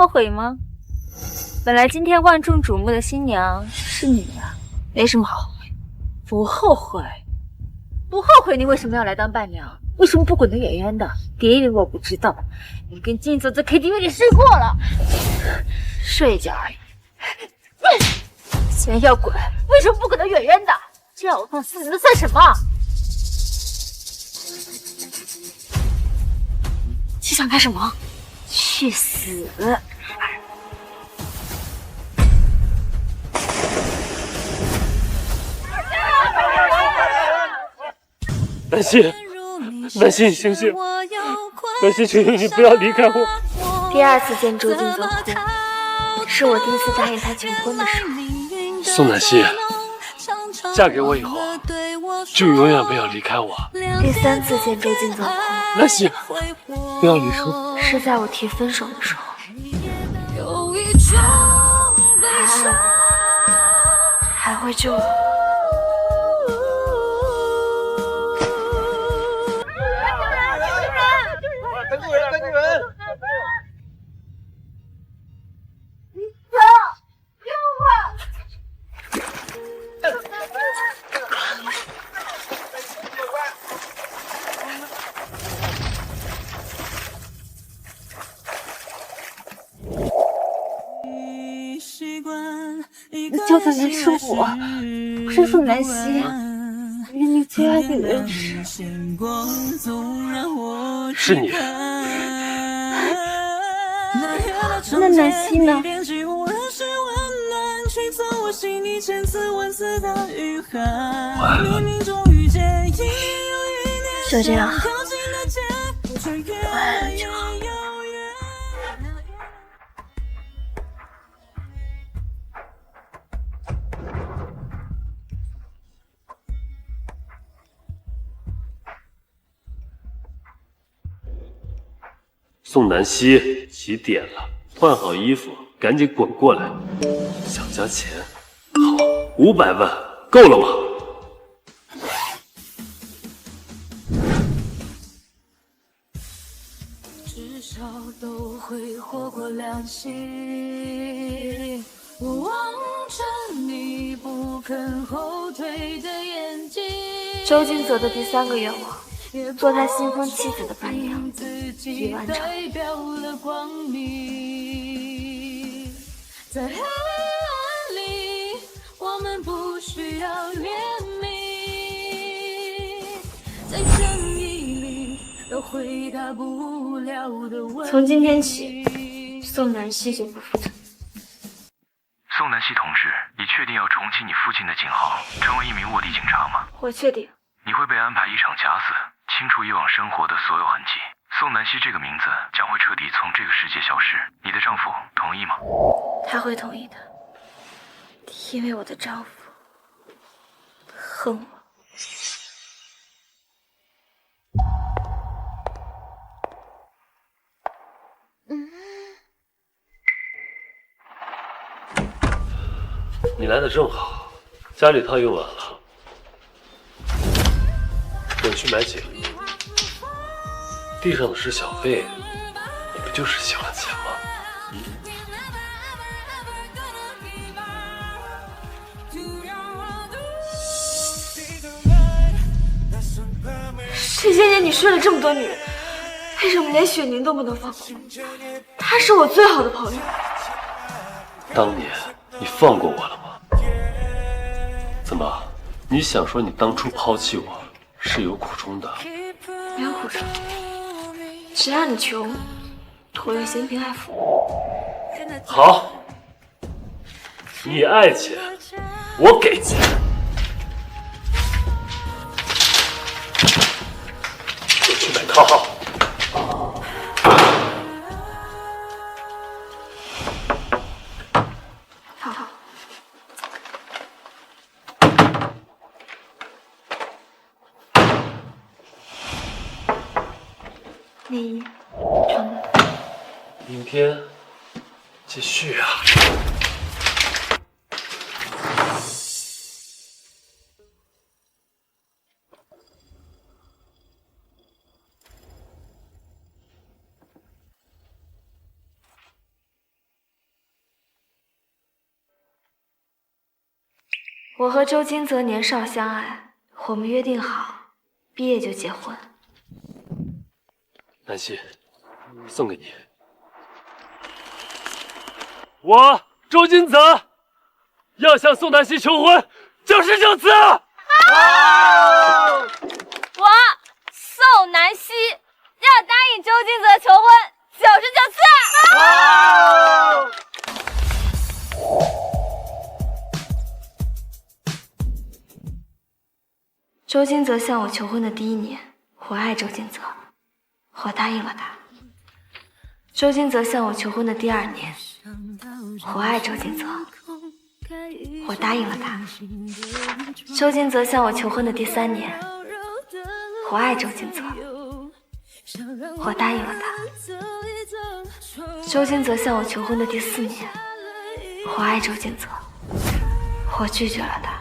后悔吗？本来今天万众瞩目的新娘是你啊，没什么好后悔。不后悔？不后悔？你为什么要来当伴娘？为什么不滚得远远的？别以为我不知道，你跟金泽在 KTV 里睡过了，睡一觉而已。既然要滚，为什么不滚得远远的？这样我放肆那算什么？你想干什么？去死！南希，南希，你醒醒！南希，求求你不要离开我。第二次见周静泽哭，是我第一次答应他求婚的时候。宋南希，嫁给我以后，就永远不要离开我。第三次见周静泽哭，南希，不要离开我。是在我提分手的时候。还爱我，还会救我。赶紧人！救的人是我，不是宋南希。连你最爱的人是你。那南希呢？晚安。就这样，晚安就好。宋南希，起点了，换好衣服，赶紧滚过来。想加钱？好，500万，够了吗？至少都会活过良心。我望着你不肯后退的眼睛。周金泽的第3个愿望，做他新婚妻子的伴娘，已完成。在黑暗里，我们不需要怜悯，在正义里有回答不了的问题。从今天起，宋南希就不复存。宋南希同志，你确定要重启你父亲的警号，成为一名卧底警察吗？我确定。你会被安排一场假死，清除以往生活的所有痕迹。宋南希这个名字将会彻底从这个世界消失。你的丈夫同意吗？他会同意的，因为我的丈夫恨我。你来的正好，家里汤用完了，我去买酒。地上的是小费，你不就是喜欢钱吗？这些年你睡了这么多女人，为什么连雪宁都不能放过？她是我最好的朋友。当年你放过我了吗？怎么，你想说你当初抛弃我是有苦衷的？没有苦衷，只要你穷，我愿嫌贫爱富。好，你爱钱，我给钱。我去买套号。好。你成了。明天继续啊。我和周金泽年少相爱，我们约定好，毕业就结婚。南希，送给你。我周金泽要向宋南希求婚99次。我宋南希要答应周金泽求婚99次。周金泽向我求婚的第1年，我爱周金泽，我答应了他。周金泽向我求婚的第2年，我爱周金泽，我答应了他。周金泽向我求婚的第3年，我爱周金泽，我答应了他。周金泽向我求婚的第4年，我爱周金泽，我拒绝了他。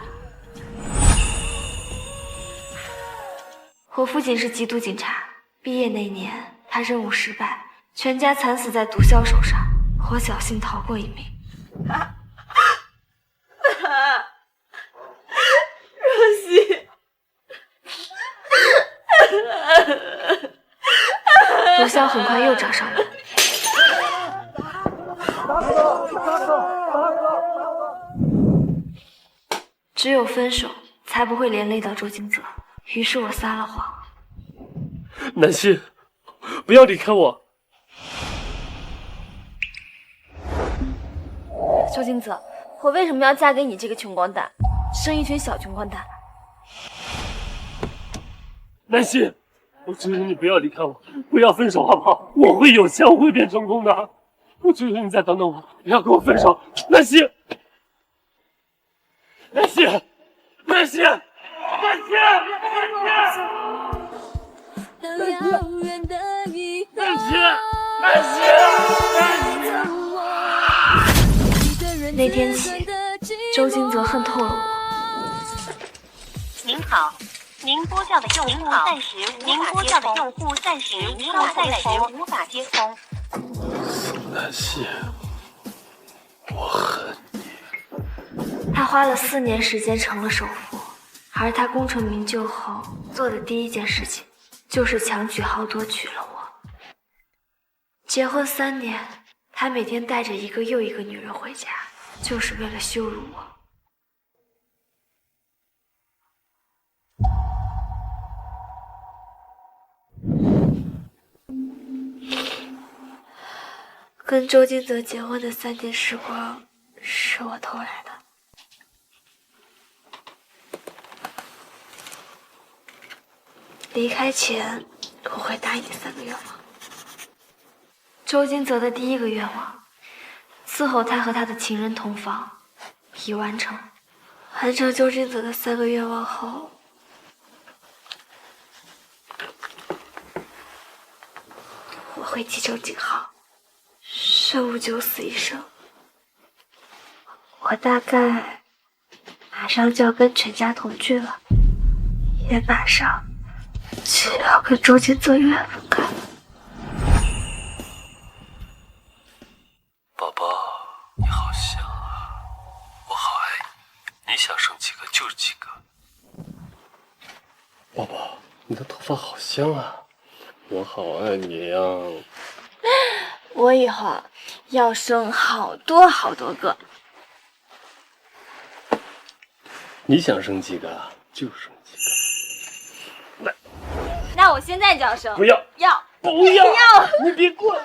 我父亲是缉毒警察，毕业那年他任务失败，全家惨死在毒枭手上，我侥幸逃过一命。若曦，毒枭很快又找上门。只有分手才不会连累到周金泽，于是我撒了谎。南希，不要离开我。周金泽，我为什么要嫁给你这个穷光蛋，生一群小穷光蛋？南希，我求求你不要离开我，不要分手好不好？我会有钱，我会变成功的。我求求你再等等我，不要跟我分手，南希，南希，南希，南希，那天起，周金泽恨透了我。您好，您拨叫的用户暂时无法接通。宋南希，我恨你。他花了4年时间成了首富，而他功成名就后做的第1件事情就是强娶豪夺娶了我。结婚3年，他每天带着一个又一个女人回家，就是为了羞辱我。跟周金泽结婚的3年时光是我偷来的。离开前，我会答应你3个愿望。周金泽的第1个愿望，伺候他和他的情人同房，已完成。完成周金泽的3个愿望后，我会继承景浩，生无九死一生。我大概马上就要跟全家同居了，也马上就要跟周金泽远分开了。宝宝，你好香啊，我好爱你，你想生几个就是几个。宝宝，你的头发好香啊，我好爱你呀。我以后要生好多好多个。你想生几个就生几个。那我现在就要生。不要，要，不要，你别过来。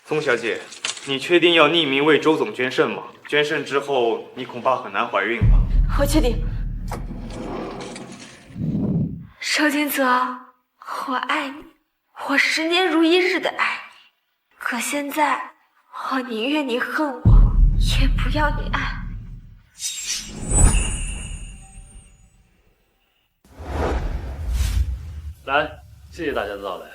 宗小姐，你确定要匿名为周总捐肾吗？捐肾之后，你恐怕很难怀孕吧？我确定。周金泽，我爱你，我10年如1日的爱你。可现在，我宁愿你恨我，也不要你爱。来，谢谢大家的到来。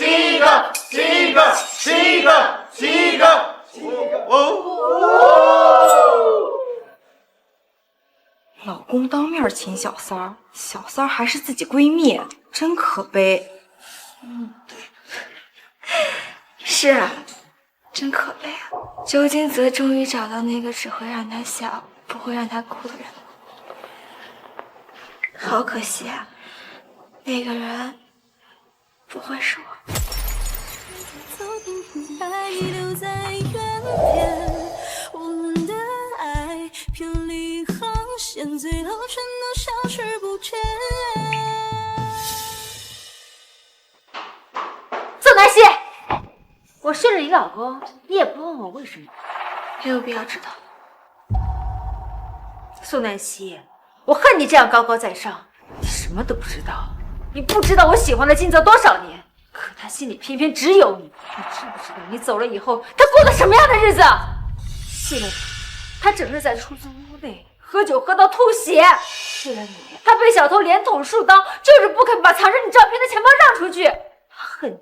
7个，7个，7个，7个，7个。老公当面亲小三儿，小三儿还是自己闺蜜，真可悲。是啊，真可悲啊！周金泽终于找到那个只会让他笑，不会让他哭的人。好可惜啊，那个人不会是我。爱留在原点，我们的爱偏离航线，最后全都消失不见。宋南希，我睡了你老公，你也不问我为什么，没有必要知道。宋南希，我恨你这样高高在上，你什么都不知道，你不知道我喜欢了金泽多少年，可他心里偏偏只有你。你知不知道你走了以后，他过的什么样的日子？为了你，他整日在出租屋内喝酒喝到吐血；为了你，他被小偷连捅数刀，就是不肯把藏着你照片的钱包让出去。他恨你，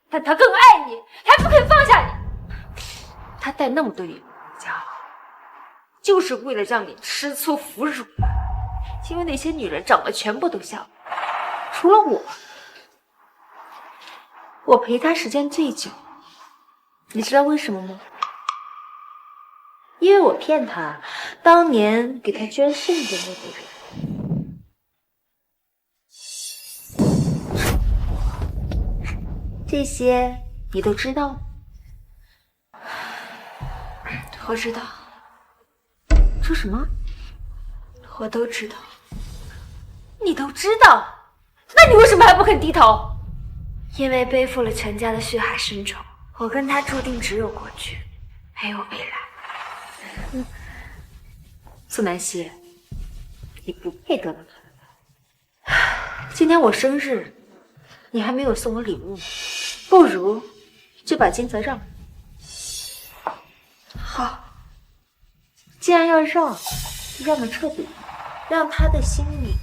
但他更爱你，还不肯放下你。他带那么多女人回家，就是为了让你吃醋服辱。因为那些女人长得全部都像，除了我。我陪他时间最久，你知道为什么吗？因为我骗他，当年给他捐肾的那个人。这些你都知道吗？我知道。说什么？我都知道。你都知道？那你为什么还不肯低头？因为背负了全家的血海深仇，我跟他注定只有过去，没有未来。苏南希，你不配得到他。今天我生日，你还没有送我礼物呢，不如就把金泽让。好，既然要让，就让得彻底，让他的心里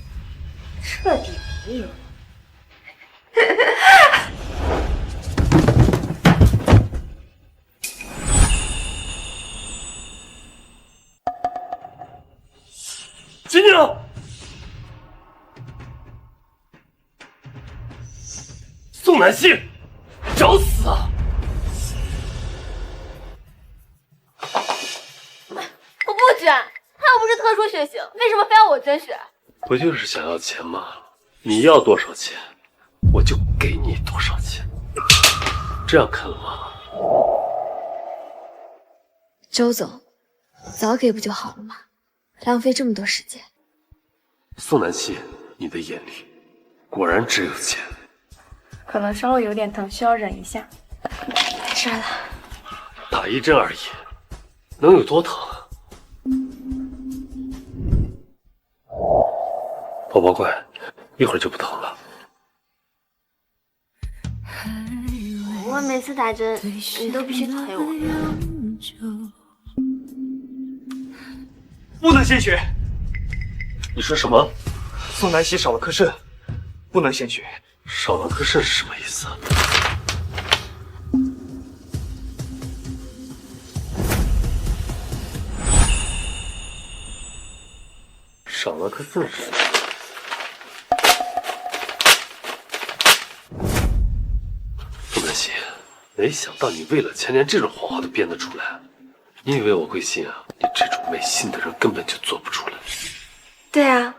彻底没有。金娘，宋南希，找死啊！我不捐，他又不是特殊血型，为什么非要我捐血？不就是想要钱吗？你要多少钱，我就给你多少钱。这样肯了吗？周总，早给不就好了吗？浪费这么多时间。宋南希，你的眼里果然只有钱。可能稍微有点疼，需要忍一下。没事了，打1针而已，能有多疼啊？宝宝乖，一会儿就不疼了。我每次打针，你都必须推我。不能献血。你说什么？宋南希少了颗肾，不能献血。少了颗肾是什么意思？少了颗肾是什么？宋南希，没想到你为了钱连这种谎话都编得出来。你以为我会信啊？你这种没心的人根本就做不出来。对啊，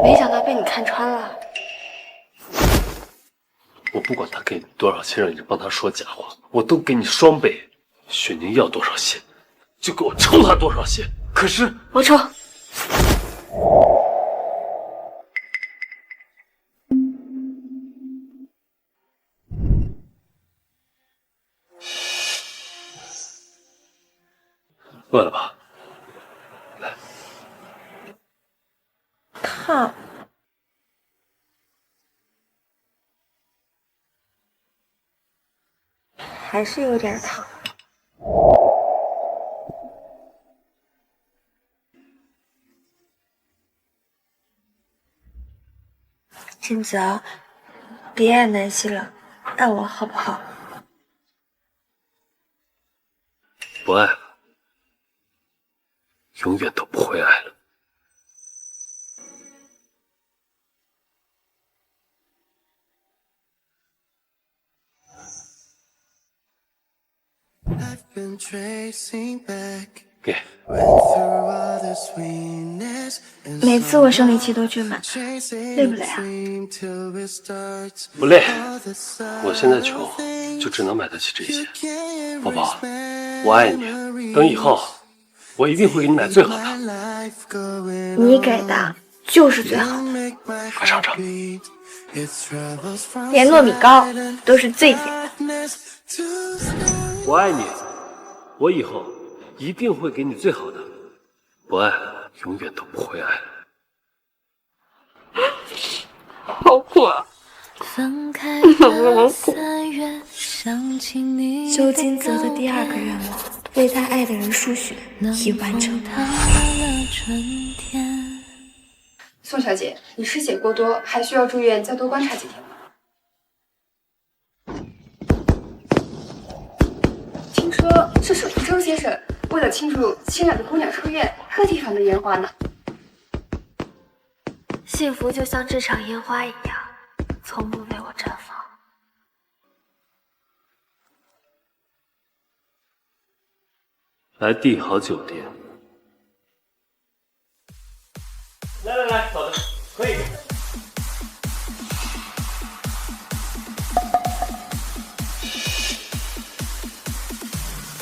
没想到被你看穿了。我不管他给你多少钱让你帮他说假话，我都给你双倍。雪宁要多少钱，就给我抽他多少钱。可是我抽。饿了吧？来，烫。还是有点烫。金泽，别爱南希了，爱我好不好？不爱了，永远都不会爱了。给。每次我生理期都去买，累不累啊？不累，我现在穷，就只能买得起这些。宝宝，我爱你，等以后我一定会给你买最好的。你给的就是最好的，快尝尝。连糯米糕都是最甜的。我爱你，我以后一定会给你最好的。不爱了，永远都不会爱了。好苦啊！修金泽的第2个愿望，为他爱的人输血，已完成。宋小姐，你失血过多，还需要住院再多观察几天。听说是水福周先生为了庆祝亲爱的姑娘出院，特地放的烟花呢。幸福就像这场烟花一样，从不为我绽放。来帝豪酒店。来，好的，可以。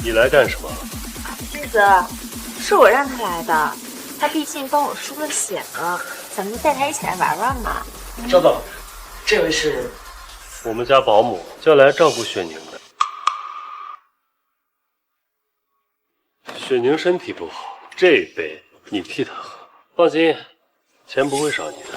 你来干什么？金泽，是我让他来的，他毕竟帮我输了血呢，咱们带他一起来玩玩嘛。稍等，这位是我们家保姆，叫来照顾雪宁的。雪宁身体不好，这杯你替她喝，放心，钱不会少你的。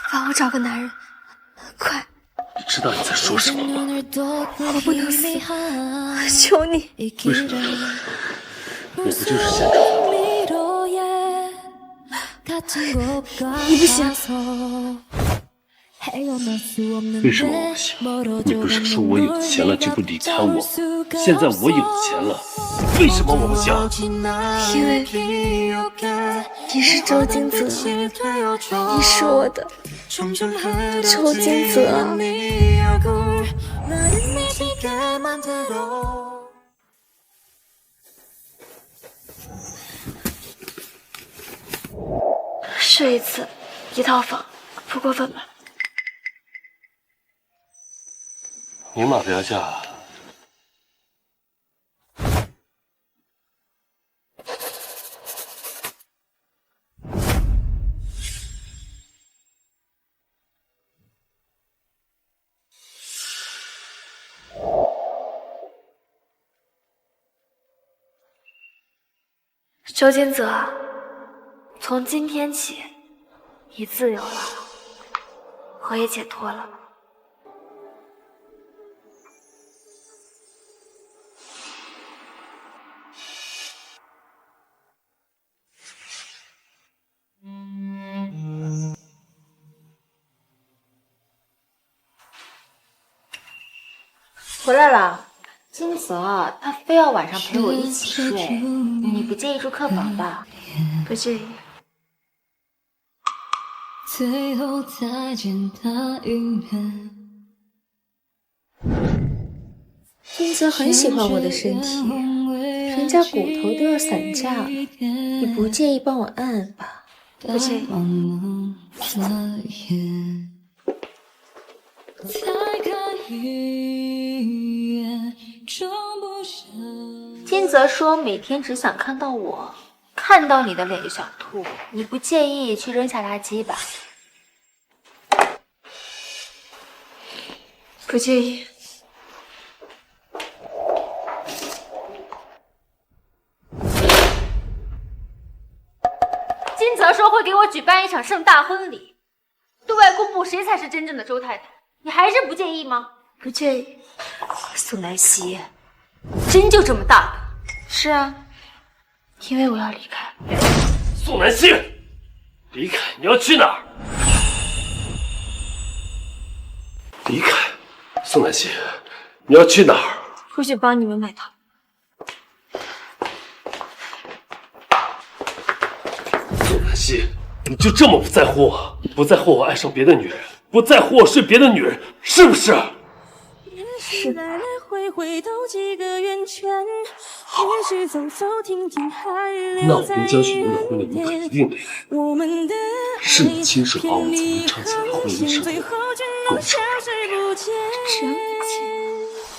帮我找个男人，快！你知道你在说什么吗？我不能死，求你！为什么要说我不就是现场？你不行。为什么我不行？你不是说我有钱了就不离开我？现在我有钱了，为什么我不行？因为你是周金泽，你是我的周金泽啊！睡一次1套房，不过分吧？明码标价。周金泽，从今天起，你自由了，我也解脱了。回来了。金泽，他非要晚上陪我一起睡，你不介意住客房吧？不介意。最后再见答应人。金泽很喜欢我的身体，人家骨头都要散架了，你不介意帮我按按吧？不介意。才看一眼，金泽说每天只想看到我，看到你的脸就想吐。你不介意去扔下垃圾吧？不介意。金泽说会给我举办一场盛大婚礼，对外公布谁才是真正的周太太。你还是不介意吗？不介意。宋南希，真就这么大胆？是啊，因为我要离开。宋南希，离开！你要去哪儿？离开！宋南希，你要去哪儿？出去帮你们买糖。宋南希，你就这么不在乎我？不在乎我爱上别的女人？不在乎我睡别的女人？是不是？是。那我跟江雪宁的婚礼我可一定得来。是你亲手把我们从唱起来的婚礼上给我唱上。只要你请，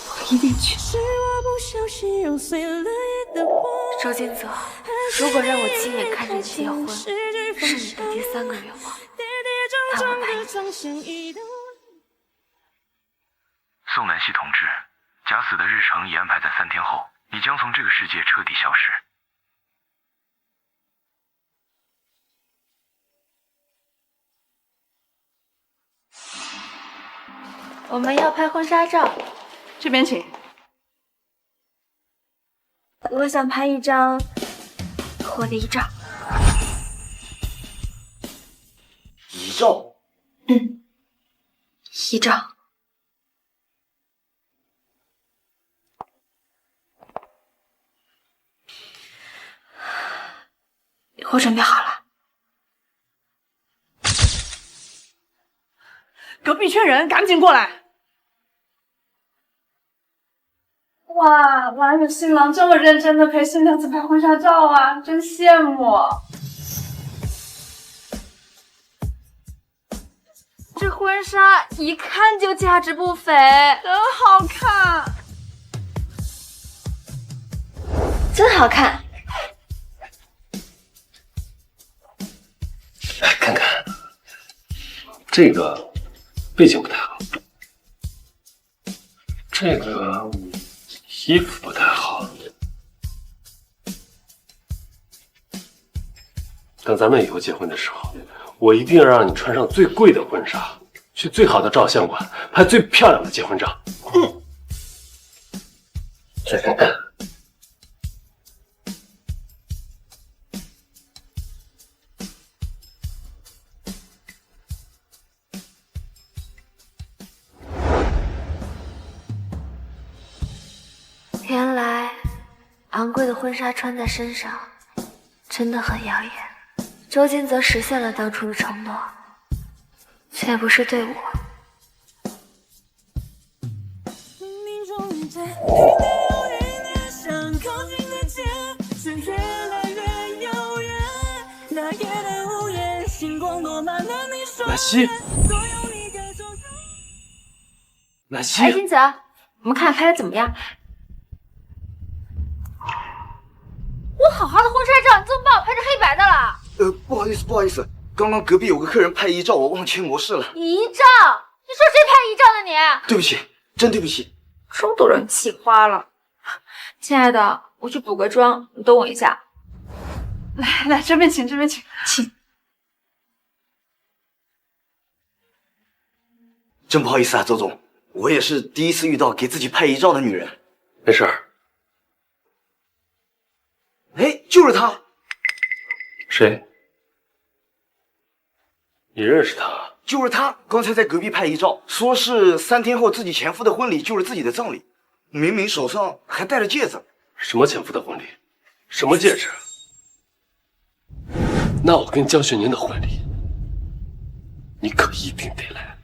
我一定去。周金泽，如果让我亲眼看着你结婚，是你的第3个愿望，那我满意。宋南希同志，假死的日程已安排在3天后，你将从这个世界彻底消失。我们要拍婚纱照，这边请。我想拍一张婚礼照。遗照？遗照。我准备好了。隔壁缺人，赶紧过来！哇，哪有新郎这么认真的陪新娘子拍婚纱照啊？真羡慕。这婚纱一看就价值不菲，真好看，真好看。来看看，这个背景不太好，这个衣服不太好。等咱们以后结婚的时候，我一定让你穿上最贵的婚纱，去最好的照相馆拍最漂亮的结婚照。再看看。原来昂贵的婚纱穿在身上真的很耀眼。周金泽实现了当初的承诺，却不是对我。南希，南希，哎，金泽，我们看拍的怎么样？我好好的婚纱照，你怎么把我拍成黑白的了？不好意思，刚刚隔壁有个客人拍遗照，我忘签模式了。遗照？你说谁拍遗照的你？对不起，真对不起。妆都让你气花了。亲爱的，我去补个妆，你等我一下。来，这边请。请。真不好意思啊，周总，我也是第一次遇到给自己拍遗照的女人。没事儿。哎，就是她。谁？你认识他？就是她，刚才在隔壁拍遗照，说是3天后自己前夫的婚礼就是自己的葬礼，明明手上还戴着戒指。什么前夫的婚礼？什么戒指？那我跟江雪宁的婚礼，你可一定得来。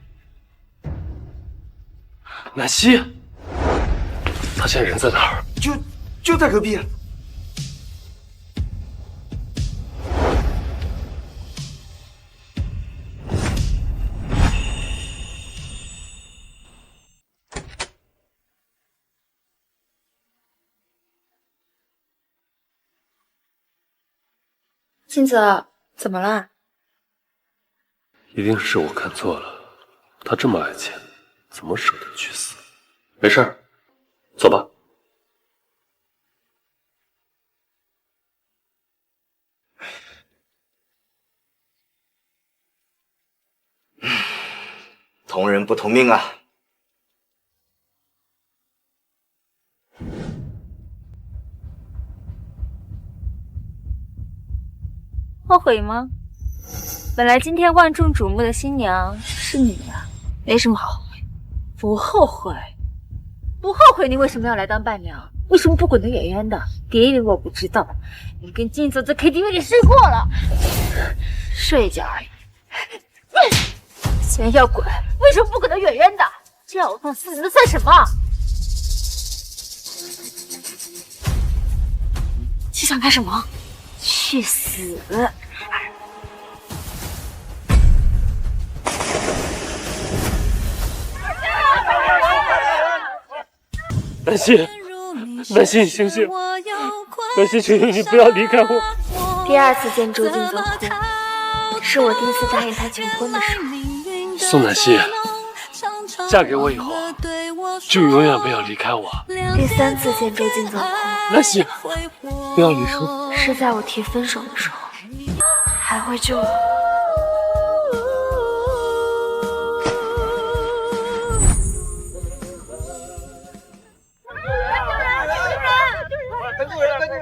南希，他现在人在哪儿？就在隔壁。镜子，怎么了？一定是我看错了，他这么爱钱，怎么舍得去死？没事儿，走吧。同人不同命啊！后悔吗？本来今天万众瞩目的新娘是你啊，没什么好后悔。不后悔，不后悔，你为什么要来当伴娘？为什么不滚得远远的？别以为我不知道，你跟静子在 KTV 里睡过了，睡一觉而已。既然要滚，为什么不滚得远远的？这样我放肆那算什么？你想干什么？去死！南希，南希，你醒醒！南希，求求你不要离开我！第二次见周静泽哭，是我第一次答应他求婚的时候。宋南希，嫁给我以后，就永远不要离开我。第三次见周静泽哭，南希，不要离书。是在我提分手的时候，还会救我。赶救人！赶救人！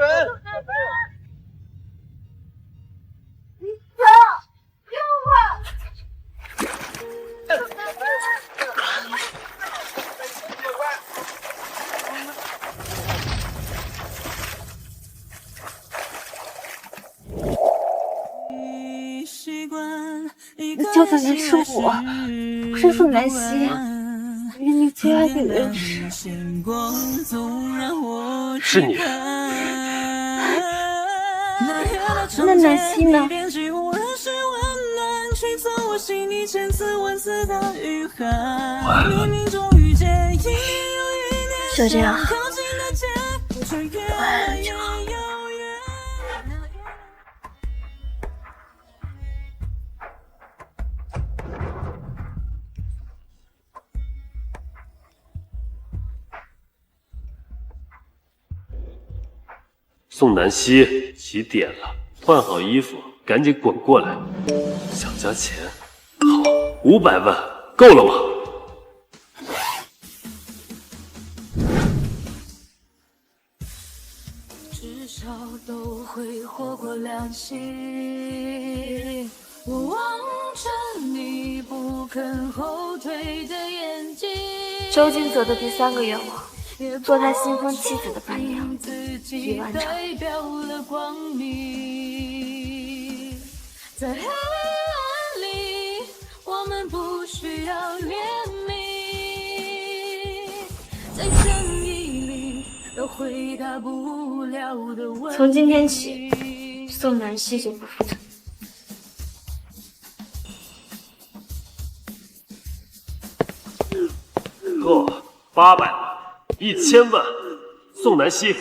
救的人是我，不是宋南希。你最爱的人是你。那南希呢？完了。就这样，完了就好。宋南希，起点了，换好衣服，赶紧滚过来。想加钱？好，500万，够了吗？至少都会活过良心。我望着你不肯后退的眼睛。周静泽的第3个愿望，做他新婚妻子的伴娘，已完成。在黑暗里，我们不需要怜悯，在正义里有回答不了的问题。从今天起，宋南希就不负责。够800万，1000万，宋南希，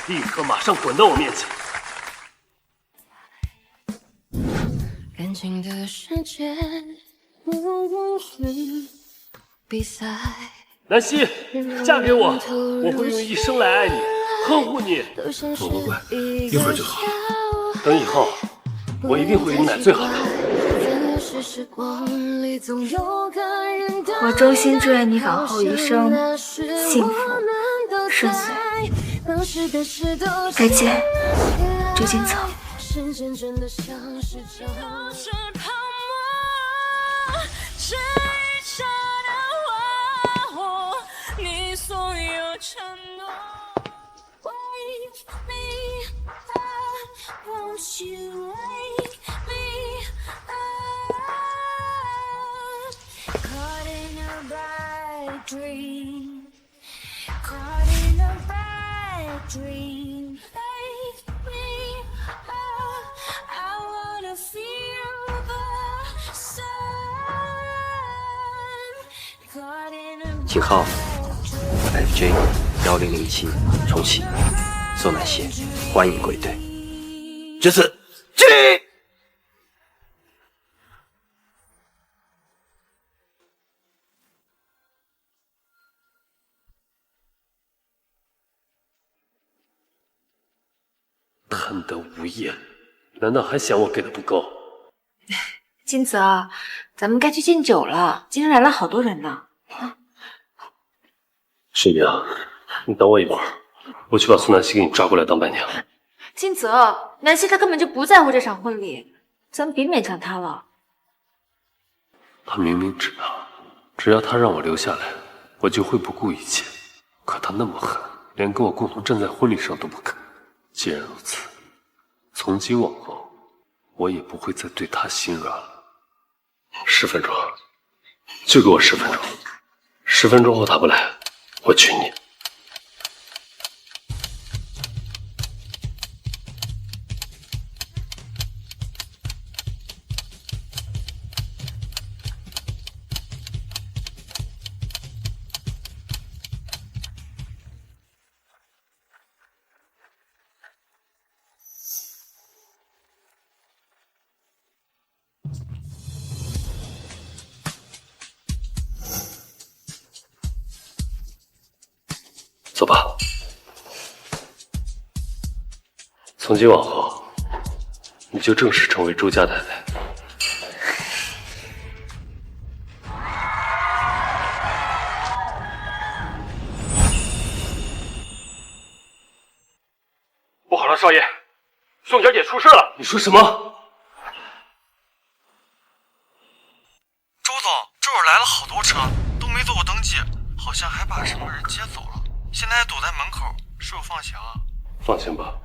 立刻马上滚到我面前！感情的世界不是比赛。南希，嫁给我，我会用一生来爱你，呵护你。乖，一会儿就好。等以后，我一定会给你买最好的。我衷心祝愿你往后余生幸福顺遂。再见，周金泽。Caught in a bad dream, take me out. I wanna feel the sun. Caught in a 井号 FJ 1007重启，宋南希，欢迎归队。这次经理。贪得无厌，难道还嫌我给的不够？金泽，咱们该去敬酒了，今天来了好多人呢。水明，你等我一会儿，我去把苏南希给你抓过来当伴娘。金泽，南希她根本就不在乎这场婚礼，咱们别勉强她了。他明明知道，只要他让我留下来，我就会不顾一切。可他那么狠，连跟我共同站在婚礼上都不肯。既然如此，从今往后，我也不会再对他心软了。10分钟，就给我10分钟。10分钟后他不来，我娶你。走吧，从今往后，你就正式成为周家太太。不好了，少爷，宋小姐出事了！你说什么？周总，这会儿来了好多车，都没做过登记，好像还把什么人接走了。现在还堵在门口，是否放行啊？放心吧。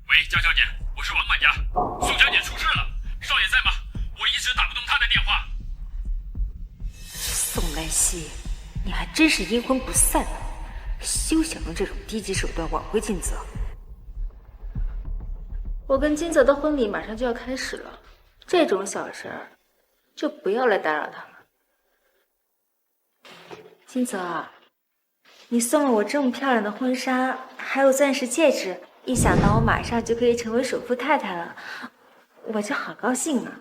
喂，江小姐，我是王管家，宋小姐出事了，少爷在吗？我一直打不通她的电话。宋南希，你还真是阴魂不散，休想用这种低级手段挽回金泽。我跟金泽的婚礼马上就要开始了，这种小事儿就不要来打扰他了。金泽，你送了我这么漂亮的婚纱，还有钻石戒指，一想到我马上就可以成为首富太太了，我就好高兴啊！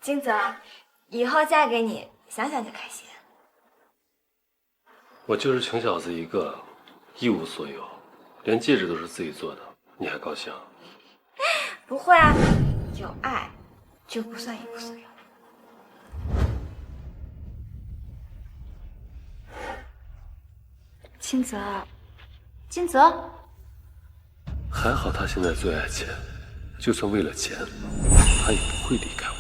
金泽，以后嫁给你，想想就开心。我就是穷小子一个，一无所有，连戒指都是自己做的，你还高兴？不会啊，有爱就不算一无所有。金泽，金泽，还好他现在最爱钱，就算为了钱，他也不会离开我。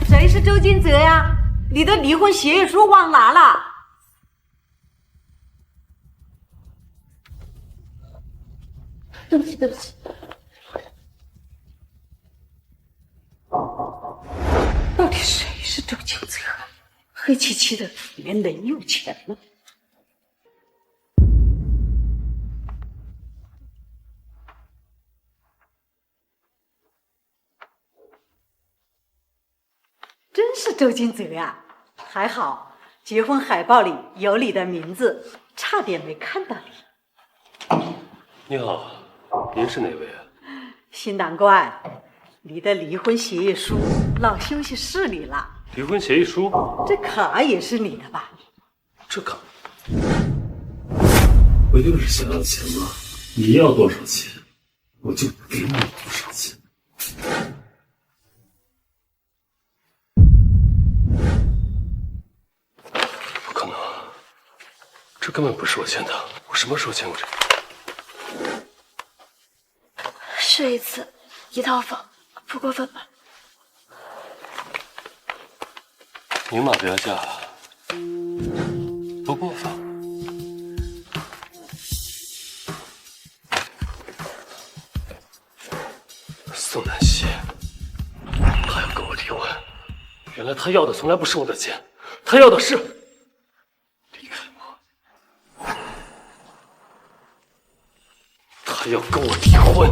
谁是周金泽呀？你的离婚协议书忘拿了？对不起，对不起。到底谁是周金泽？黑漆漆的，连人有钱了。真是周金泽呀！还好结婚海报里有你的名字，差点没看到你。你好，您是哪位啊？新郎官，你的离婚协议书落休息室里了。离婚协议书？这卡也是你的吧？这卡不就是想要钱吗？你要多少钱，我就给你多少钱。不可能，这根本不是我签的，我什么时候签过这个？睡一次一套房，不过分吧？明码标价，不过分。宋南希，他要跟我离婚，原来他要的从来不是我的钱，他要的是离开我。他要跟我离婚。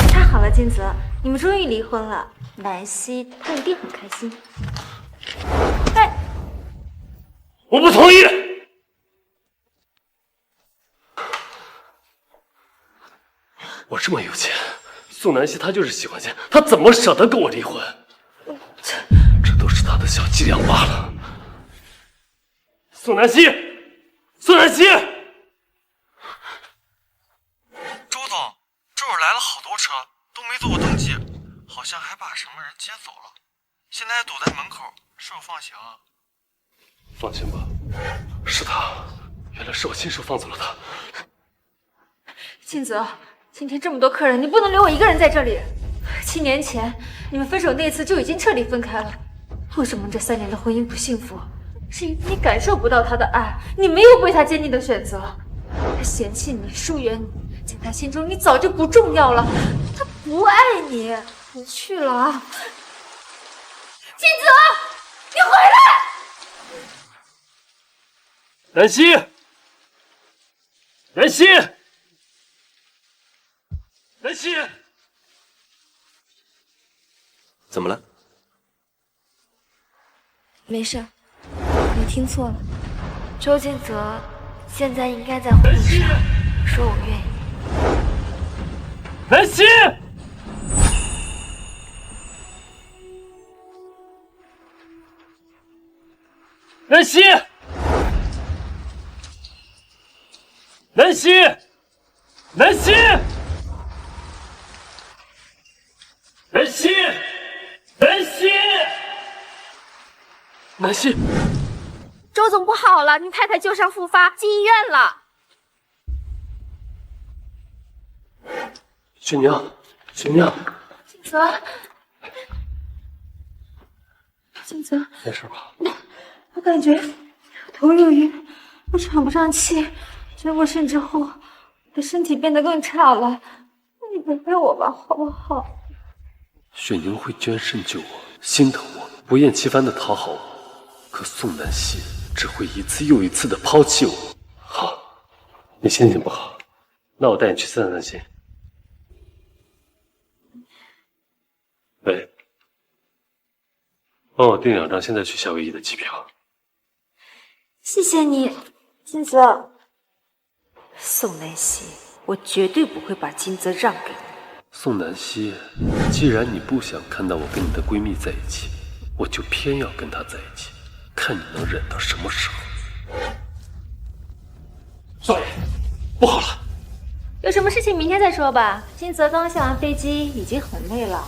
太好了，金泽，你们终于离婚了，南希她一定很开心。哎，我不同意。我这么有钱，宋南希她就是喜欢钱，她怎么舍得跟我离婚？这都是她的小伎俩罢了。宋南希，宋南希，周总，这会儿来了好多车，都没做过登记，好像还把什么人接走了，现在堵在门口，是否放行啊？放心吧，是他，原来是我亲手放走了他。金泽，今天这么多客人，你不能留我一个人在这里。7年前你们分手那次就已经彻底分开了，为什么这3年的婚姻不幸福？是因为你感受不到他的爱，你没有为他坚定的选择，他嫌弃你，疏远你，在他心中你早就不重要了，他不爱你，回去了啊！金泽，你回来！南希，南希，南希，怎么了？没事，你听错了。周金泽现在应该在婚礼上说我愿意。南希，南希，南希，南希，南希，南希，南希。周总不好了，你太太旧伤复发，进医院了。雪娘，雪娘，金泽，金泽，没事吧？我感觉头又晕，我喘不上气，结果甚至后，我的身体变得更差了。你陪陪我吧，好不好？雪宁会捐肾救我，心疼我，不厌其烦的讨好我。可宋南希只会一次又一次的抛弃我。好，你心情不好，那我带你去散散心。喂，帮我订2张现在去夏威夷的机票。谢谢你，金泽。宋南希，我绝对不会把金泽让给你。宋南希，既然你不想看到我跟你的闺蜜在一起，我就偏要跟她在一起，看你能忍到什么时候。少爷，不好了！有什么事情明天再说吧。金泽刚下完飞机，已经很累了。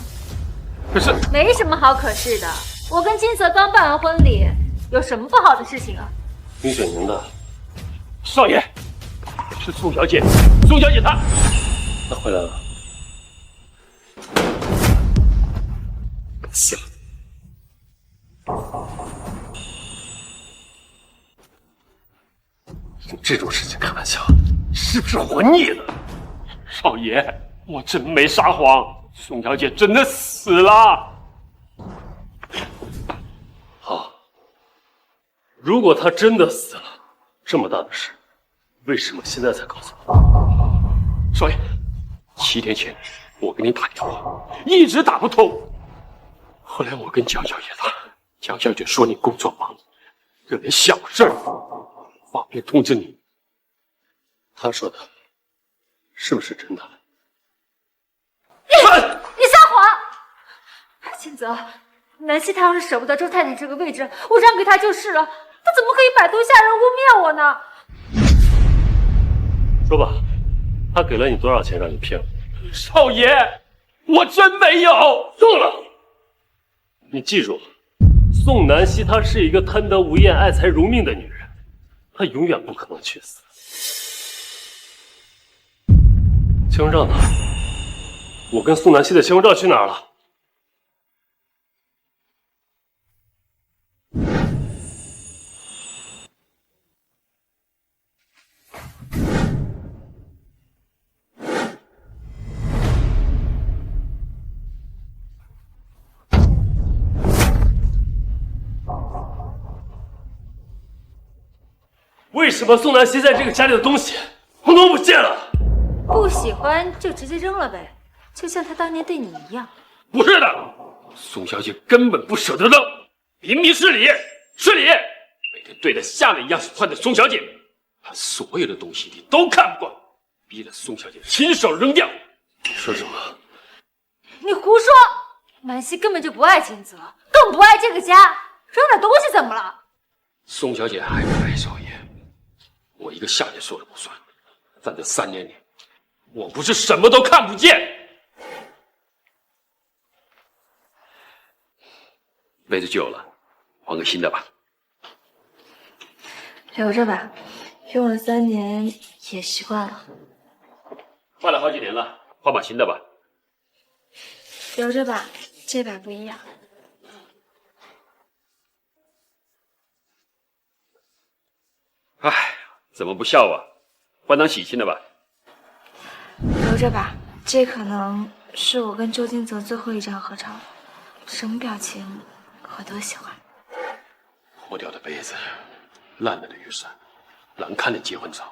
可是，没什么好可是的。我跟金泽刚办完婚礼，有什么不好的事情啊？听雪宁的。少爷，是宋小姐，宋小姐她回来了。行。用这种事情开玩笑，是不是活腻了？少爷，我真没撒谎，宋小姐真的死了。好，如果她真的死了，这么大的事，为什么现在才告诉我？少爷，7天前我给你打电话，一直打不通。后来我跟江小姐打，江小姐说你工作忙，这点小事方便通知你。她说的是不是真的？你撒谎！金泽，南希她要是舍不得周太太这个位置，我让给她就是了。她怎么可以摆渡下人污蔑我呢？说吧，她给了你多少钱让你骗我？少爷，我真没有。够了！你记住，宋南希她是一个贪得无厌、爱财如命的女人，她永远不可能去死。结婚照呢？我跟宋南希的结婚照去哪儿了？为什么宋南希在这个家里的东西统统不见了？不喜欢就直接扔了呗，就像他当年对你一样。不是的，宋小姐根本不舍得扔，明明是你，是你，每天对待下人一样喜欢的宋小姐，她所有的东西你都看不惯，逼得宋小姐亲手扔掉，你说什么？你胡说！南希根本就不爱金泽，更不爱这个家，扔点东西怎么了？宋小姐爱不爱少爷，我一个下人说了不算。在这3年里，我不是什么都看不见。杯子旧了，换个新的吧。留着吧，用了3年也习惯了。换了好几年了，换把新的吧。留着吧，这把不一样。唉，怎么不笑啊？换当喜庆的吧。留着吧，这可能是我跟周金泽最后一张合照了，什么表情我都喜欢。破掉的杯子，烂了的雨伞，难看的结婚照，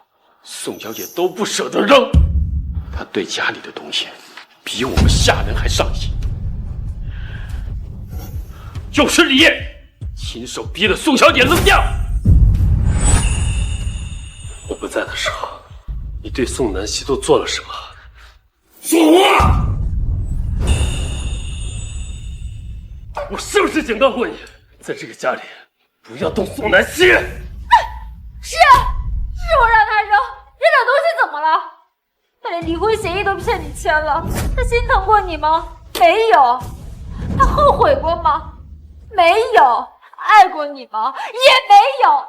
宋小姐都不舍得扔。她对家里的东西比我们下人还上心，就是你亲手逼了宋小姐扔掉。我不在的时候，你对宋南希都做了什么？说话！我是不是警告过你，在这个家里不要动宋南希？是我让他扔点东西怎么了？他连离婚协议都骗你签了，他心疼过你吗？没有。他后悔过吗？没有。爱过你吗？也没有。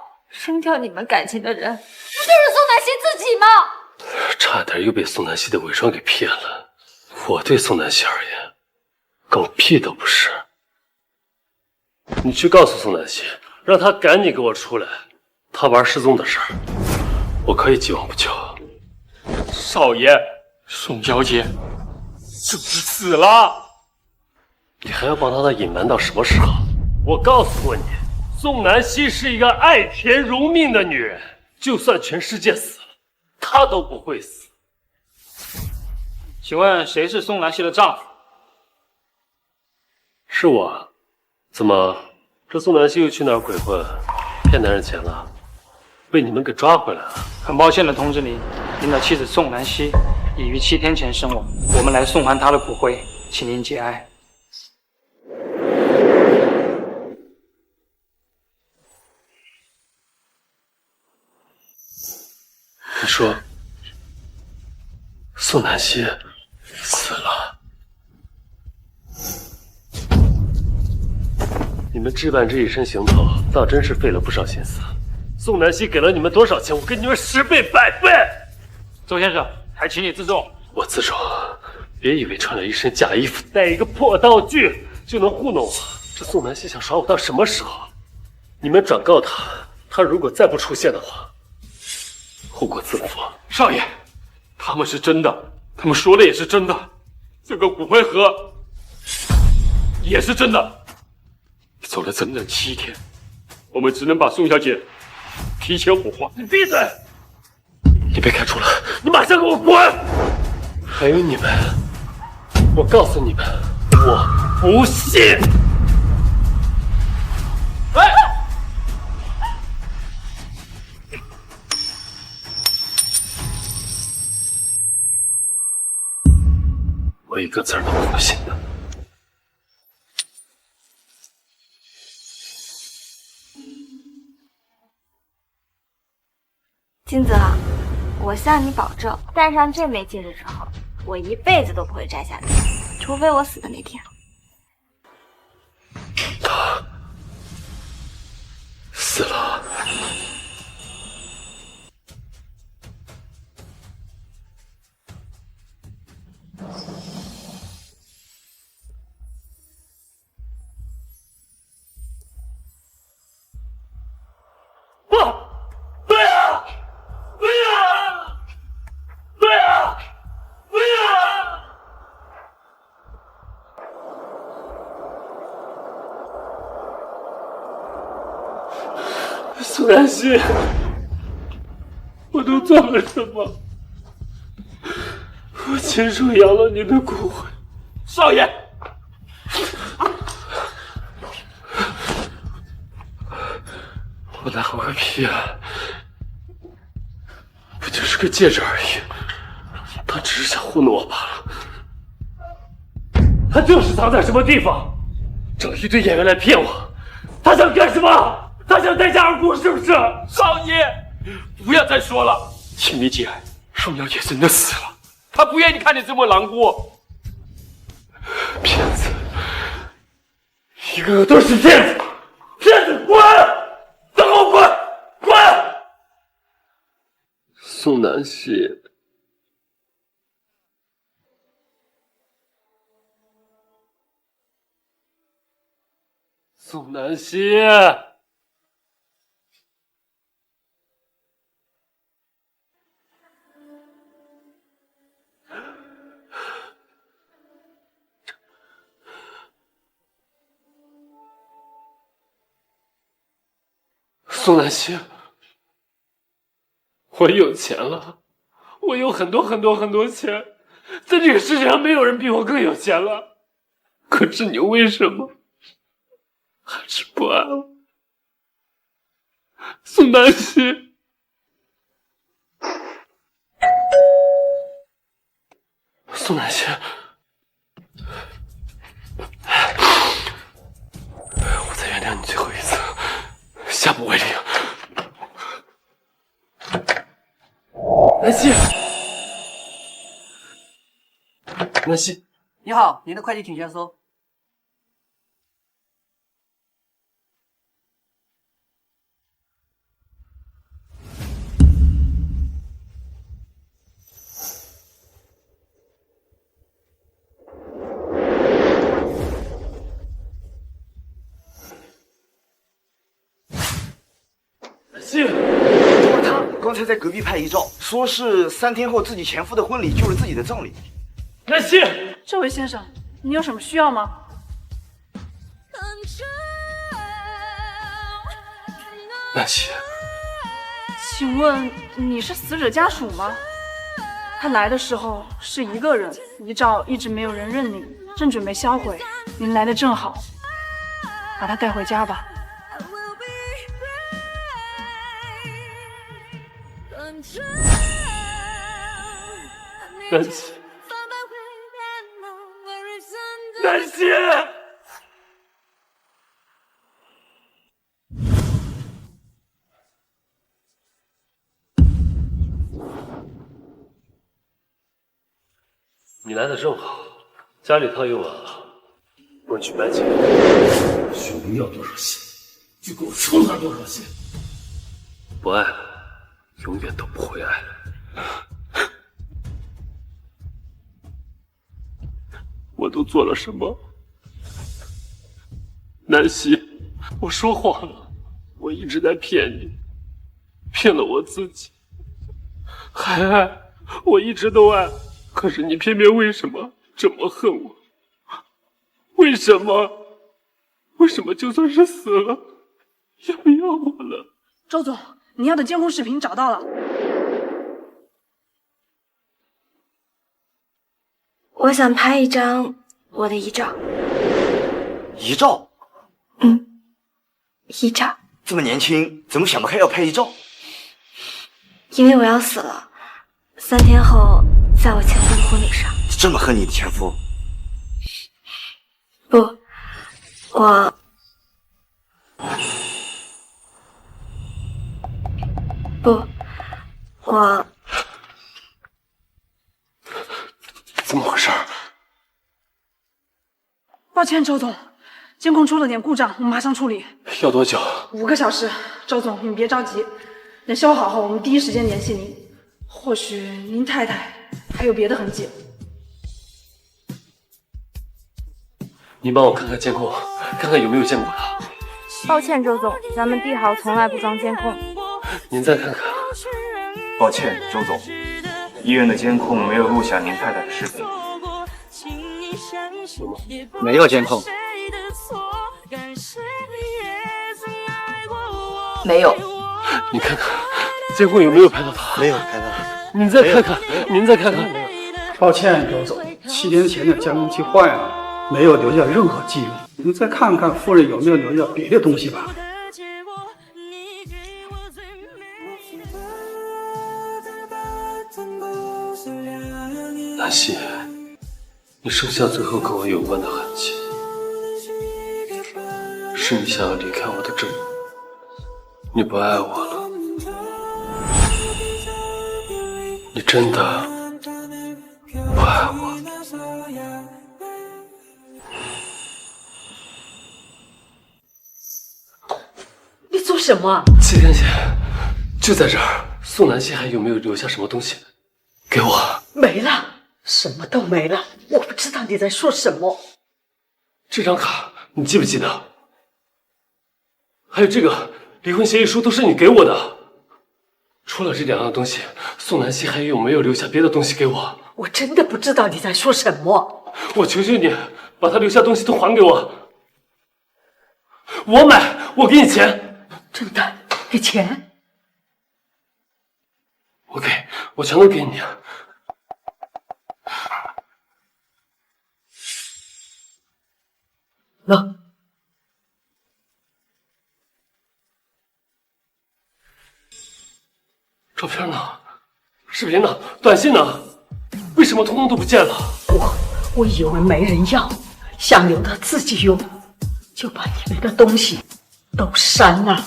扔掉你们感情的人，不就是宋南希自己吗？差点又被宋南希的伪装给骗了。我对宋南希而言，狗屁都不是。你去告诉宋南希，让他赶紧给我出来。他玩失踪的事儿，我可以既往不咎。少爷，宋小姐就是死了。你还要帮他隐瞒到什么时候？我告诉过你，宋南希是一个爱钱如命的女人，就算全世界死了，她都不会死。请问谁是宋南希的丈夫？是我。怎么，这宋南希又去哪儿鬼混，骗男人钱了？被你们给抓回来了。很抱歉的通知您，您的妻子宋南希已于7天前身亡，我们来送还她的骨灰，请您节哀。你说，宋南希死了？你们置办这一身行头，倒真是费了不少心思。宋南希给了你们多少钱？我给你们10倍100倍。周先生，还请你自重。我自重，别以为穿了一身假衣服，带一个破道具就能糊弄我。这宋南希想耍我到什么时候？你们转告他，他如果再不出现的话，后果自负。少爷，他们是真的，他们说的也是真的，这个骨灰盒也是真的。走了整整7天，我们只能把宋小姐提前火化。你闭嘴！你被开除了，你马上给我滚！还有你们，我告诉你们，我不信。哎！我一个字都不会信的。金泽，我向你保证，戴上这枚戒指之后，我一辈子都不会摘下来，除非我死的那天。他死了。宋南希，我都做了什么？我亲手扬了你的骨灰。少爷，我哪有个屁啊！不就是个戒指而已，他只是想糊弄我罢了。他就是藏在什么地方，找一堆演员来骗我。他想干什么？他想待价而沽，是不是？少爷，不要再说了。秦明姐，宋小姐真的死了，她不愿意看你这么难过。骗子，一个个都是骗子！骗子，滚！都给我滚！滚！宋南希，宋南希，宋南希，我有钱了，我有很多钱，在这个世界上没有人比我更有钱了。可是你为什么还是不爱我？宋南希，宋南希，我再原谅你最后一次，下不为例。南希，南希，你好，您的快递请签收。就是他，刚才在隔壁拍遗照，说是3天后自己前夫的婚礼就是自己的葬礼。南希，这位先生，你有什么需要吗？南希，请问你是死者家属吗？他来的时候是一个人，遗照一直没有人认领，正准备销毁。您来的正好，把他带回家吧。南希，南希，你来的正好，家里汤用完了，我去买酒。兄弟要多少钱，就给我抽他多少钱。不爱了，永远都不会爱了。我都做了什么？南希，我说谎了，我一直在骗你，骗了我自己。还爱，我一直都爱，可是你偏偏为什么这么恨我？为什么？为什么就算是死了，也不要我了？周总，你要的监控视频找到了。我想拍一张我的遗照。遗照？遗照。这么年轻，怎么想不开要拍遗照？因为我要死了，3天后在我前夫的婚礼上。这么恨你的前夫？不，我怎么回事？抱歉，周总，监控出了点故障，我马上处理。要多久？5个小时。周总，你别着急，等修好后，我们第一时间联系您。或许您太太还有别的痕迹。你帮我看看监控，看看有没有见过他。抱歉，周总，咱们帝豪从来不装监控。您再看看。抱歉，周总，医院的监控没有录下您太太的视频。没有监控。没有。你看看监控有没有拍到他？没有拍到。您再看看，您再看看。抱歉，周总，7天前的监控器坏了，没有留下任何记录。您再看看夫人有没有留下别的东西吧。南希，你剩下最后跟我有关的痕迹，是你想要离开我的证明。你不爱我了，你真的不爱我。你做什么7天前就在这儿，宋南希还有没有留下什么东西？给我。没了，什么都没了。我不知道你在说什么。这张卡你记不记得？还有这个离婚协议书都是你给我的。除了这2样东西，宋南希还有没有留下别的东西给我？我真的不知道你在说什么。我求求你，把他留下东西都还给我。我买，我给你钱。真的？给钱？我给，我全都给你。那照片呢？视频呢？短信呢？为什么通通都不见了？我以为没人要，想留他自己用，就把里面的东西都删了。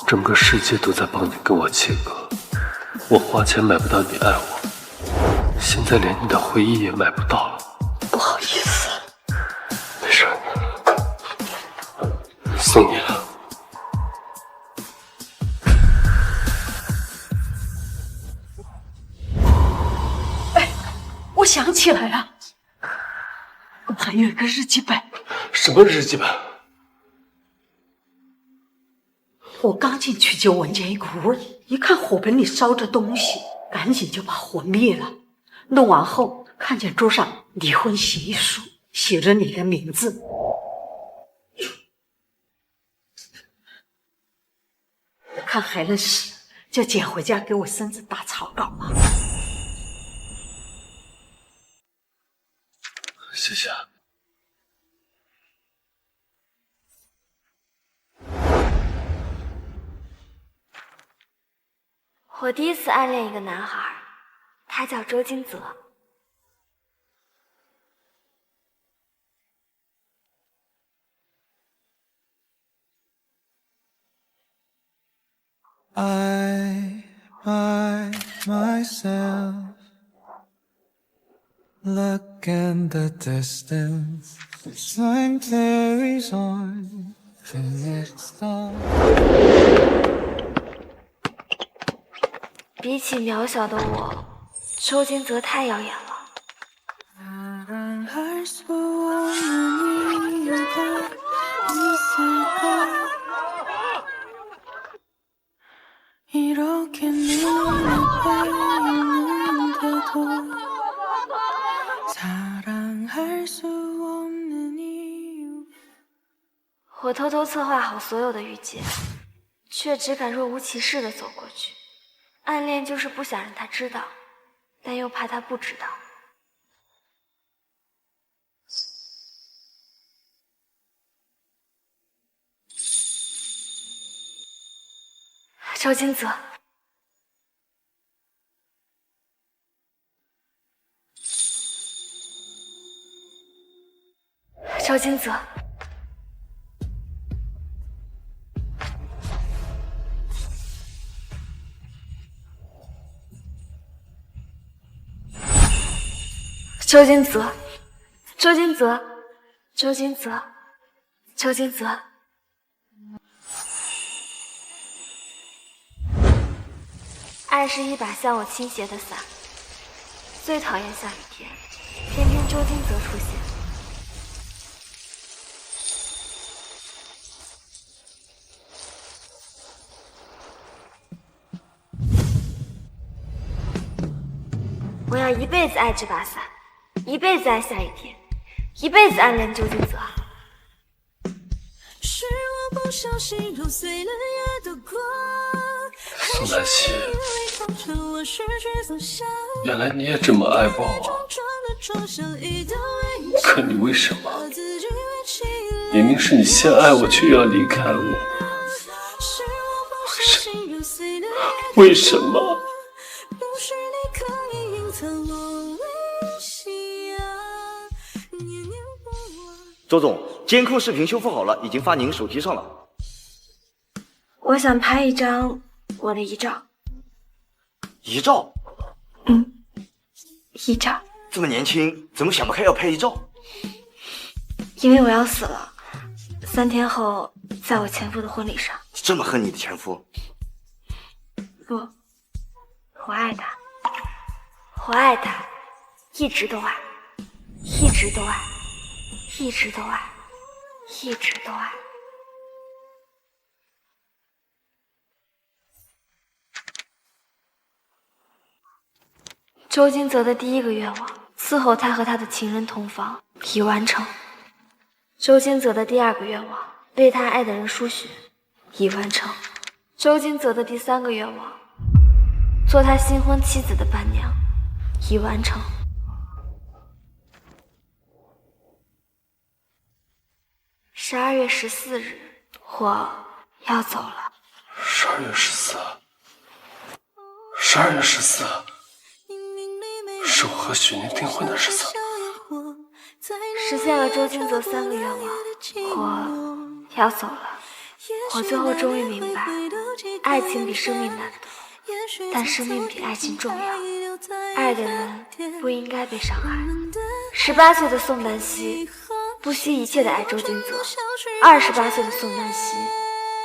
整个世界都在帮你跟我切割，我花钱买不到你爱我，现在连你的回忆也买不到了。不好意思。没事，送你了。我想起来了，我还有一个日记本。什么日记本？我刚进去就闻见一股味，一看火盆里烧着东西，赶紧就把火灭了。弄完后，看见桌上离婚协议书，写着你的名字。看还能使，就捡回家给我孙子打草稿嘛。谢谢。我第一次暗恋一个男孩，他叫周金泽。I by myself look in the distance, time carries on the next star. 比起渺小的我，周金泽太耀眼了。 사랑할 수 없는 이유가 있을까? 이렇게 눈앞에 있는데도 사랑할 수 없는 이유. 我偷偷策划好所有的遇见，却只敢若无其事地走过去。暗恋就是不想让他知道，但又怕他不知道。 周金泽，周金泽，周金泽，周金泽，周金泽，周金泽。 爱是一把向我倾斜的伞，最讨厌下雨天，偏偏周金泽出现。我要一辈子爱这把伞，一辈子爱下雨天，一辈子暗恋周金泽。是我不小心揉碎了夜的光。 宋南希，原来你也这么爱抱我，可你为什么？明明是你先爱我，却要离开我，为什么？为什么？周总，监控视频修复好了，已经发您手机上了。我想拍一张我的遗照。遗照？遗照。这么年轻，怎么想不开要拍遗照？因为我要死了，3天后在我前夫的婚礼上。这么恨你的前夫？不，我爱他，我爱他，一直都爱，一直都爱，一直都爱，一直都爱。周金泽的第1个愿望，伺候他和他的情人同房，已完成。周金泽的第2个愿望，为他爱的人输血，已完成。周金泽的第3个愿望，做他新婚妻子的伴娘，已完成。12月14日，我要走了。12月14，是我和许宁订婚的日子。实现了周金泽3个愿望，我要走了。我最后终于明白，爱情比生命难得，但生命比爱情重要。爱的人不应该被伤害。18岁的宋南希不惜一切的爱周金泽，28岁的宋南希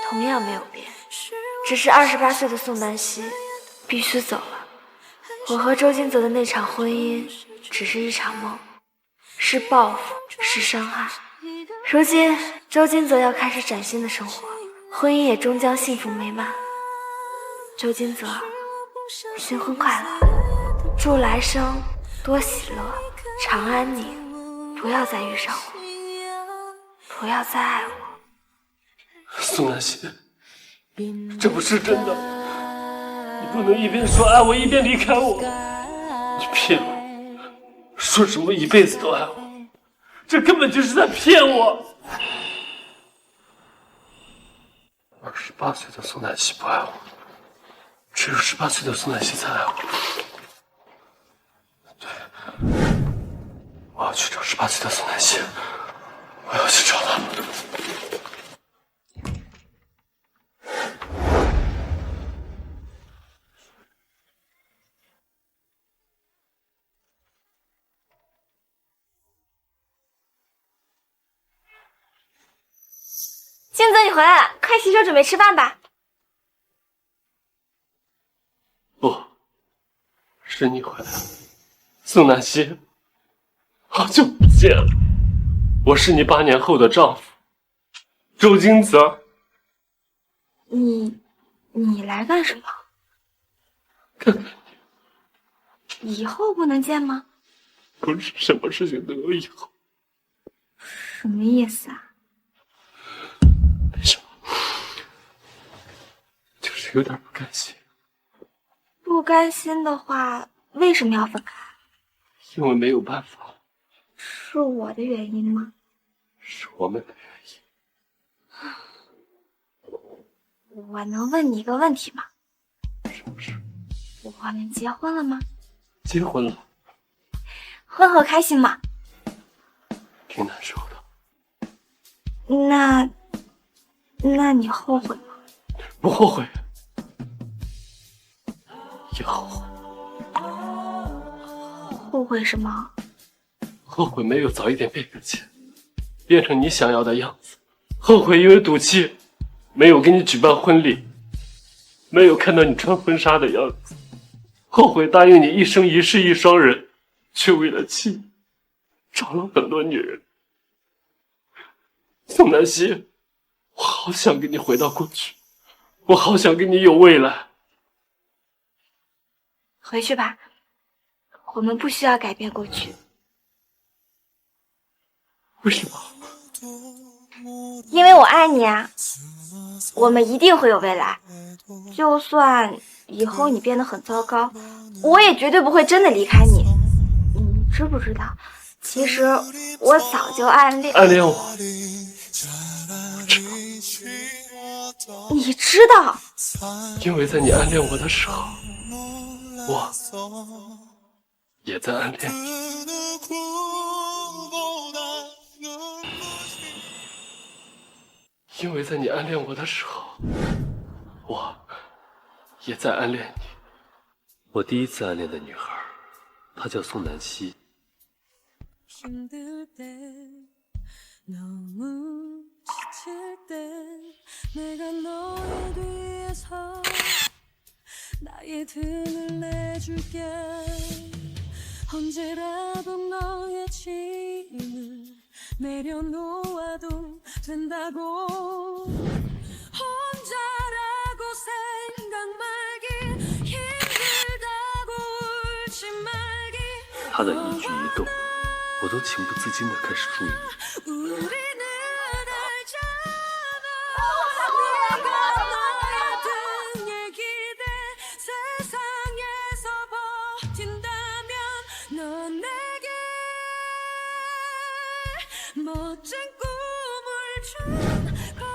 同样没有变，只是28岁的宋南希必须走了。我和周金泽的那场婚姻只是一场梦，是报复，是伤害。如今周金泽要开始崭新的生活，婚姻也终将幸福美满。周金泽，新婚快乐，祝来生多喜乐，长安宁。不要再遇上我，不要再爱我。宋南希，这不是真的，你不能一边说爱我一边离开我，你骗我，说什么一辈子都爱我，这根本就是在骗我。28岁的宋南希不爱我，只有18岁的宋南希才爱我。对，我要去找18岁的宋南希，我要去找他。金泽，你回来了，快洗手准备吃饭吧。不，是你回来了，宋南希，好久不见了，我是你8年后的丈夫，周金泽。你来干什么？看看你，以后不能见吗？不是什么事情都有以后。什么意思啊？没什么，就是有点不甘心。不甘心的话，为什么要分开？因为没有办法。是我的原因吗？是我们的原因。我能问你一个问题吗？什么事？我们结婚了吗？结婚了。婚后开心吗？挺难受的。那你后悔吗？不后悔，也后悔。后悔什么？后悔没有早一点变个钱，变成你想要的样子。后悔因为赌气，没有给你举办婚礼，没有看到你穿婚纱的样子。后悔答应你一生一世一双人，却为了气找了很多女人。宋南希，我好想跟你回到过去，我好想跟你有未来。回去吧，我们不需要改变过去。为什么？因为我爱你啊！我们一定会有未来，就算以后你变得很糟糕，我也绝对不会真的离开你。你知不知道，其实我早就暗恋我。你知道？因为在你暗恋我的时候，我也在暗恋你。因为在你暗恋我的时候，我也在暗恋你。我第一次暗恋的女孩，她叫宋南希。 나의 등을 내줄게 언제라도 너의 짐을 내려놓아도 된다고 혼자라고 생각 말기 힘들다고 울지 말기 她的一举一动，我都情不自禁地开始注意。 멋진 꿈을 준 거야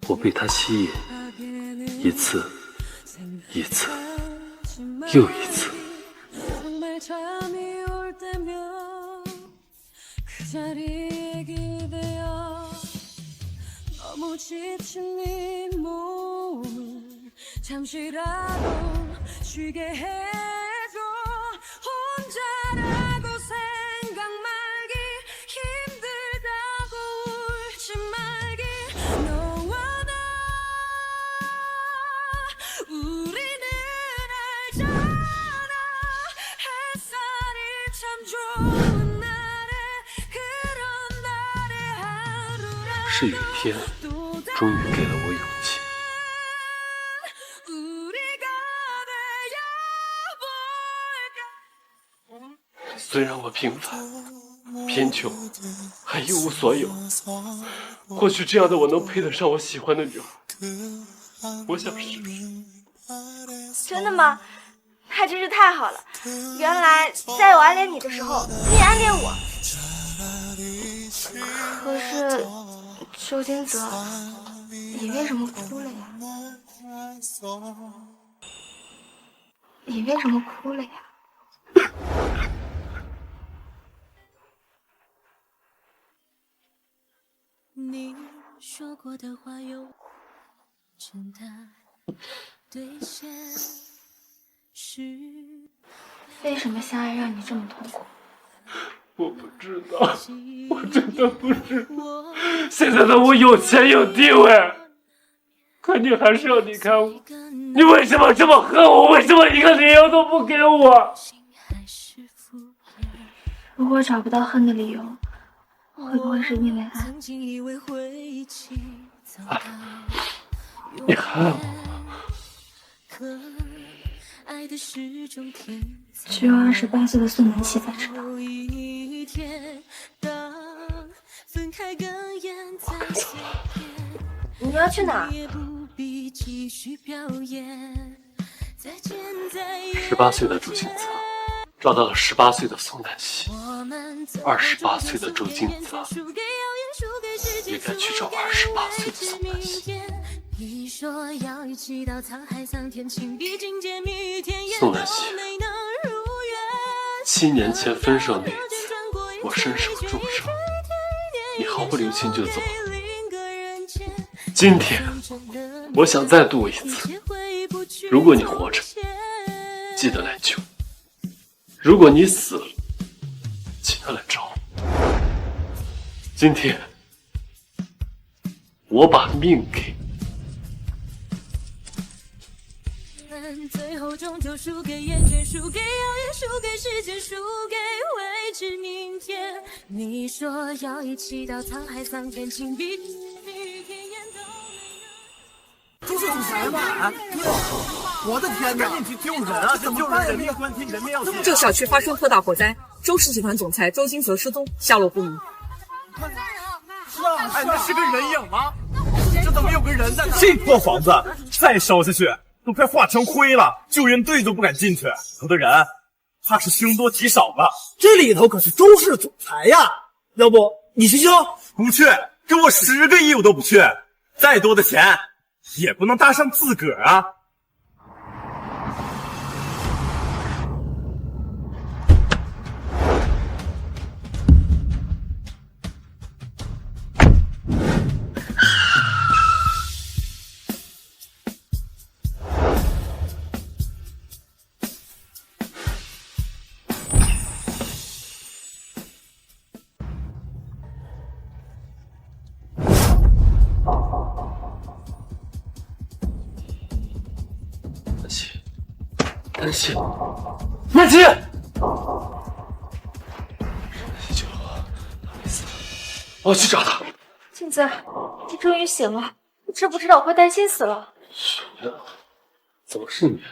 我被她吸引，一次，一次，又一次。 정말 잠이 올 때면 그 자리에 기대어 너무 지친 네 몸을 잠시라도 쉬게 해줘 혼자라고 생각 말기 힘들다고 울지 말기 너와 나 우리는 알잖아 햇살이 참 좋은 날에 그런 날의 하루라 是雨天，终于给了我勇气。 虽然我平凡、贫穷，还一无所有，或许这样的我能配得上我喜欢的女孩。我想试试。真的吗？那真是太好了。原来在我暗恋你的时候，你也暗恋我。可是周金泽，你为什么哭了呀？你为什么哭了呀？ 你说过的话有真的兑现是为什么相爱让你这么痛苦？我不知道，我真的不知道。现在的我有钱有地位，可你还是要离开我。你为什么这么恨我？为什么一个理由都不给我？如果找不到恨的理由，会不会是因为爱？爱？你还爱我吗？只有28岁的宋南希才知道。你要去哪儿？18岁的周金泽找到了18岁的宋南希，28岁的周金泽也该去找28岁的宋南希。宋南希，7年前分手那一次，我身受重伤，你毫不留情就走了。今天，我想再赌一次，如果你活着，记得来救；如果你死了，记得来找我。今天，我把命给你。 最后终究输给厌倦，输给谣言，输给时间，输给未知明天。你说要一起到沧海桑田，请闭这是总裁吗？啊！我的天哪！赶紧去救人啊！这救人，人命关天，人命要紧。这小区发生特大火灾，周氏集团总裁周金泽失踪，下落不明。是啊，哎，那是个人影吗？这怎么有个人在？这破房子再烧下去，都快化成灰了，救援队都不敢进去，有的人怕是凶多吉少了。这里头可是周氏总裁呀，要不你去救？不去，给我10个亿我都不去，再多的钱也不能搭上自个儿啊！南希，南希，救我！他没死，我要去找他。镜子，你终于醒了，你知不知道我快担心死了？什么呀？怎么是你？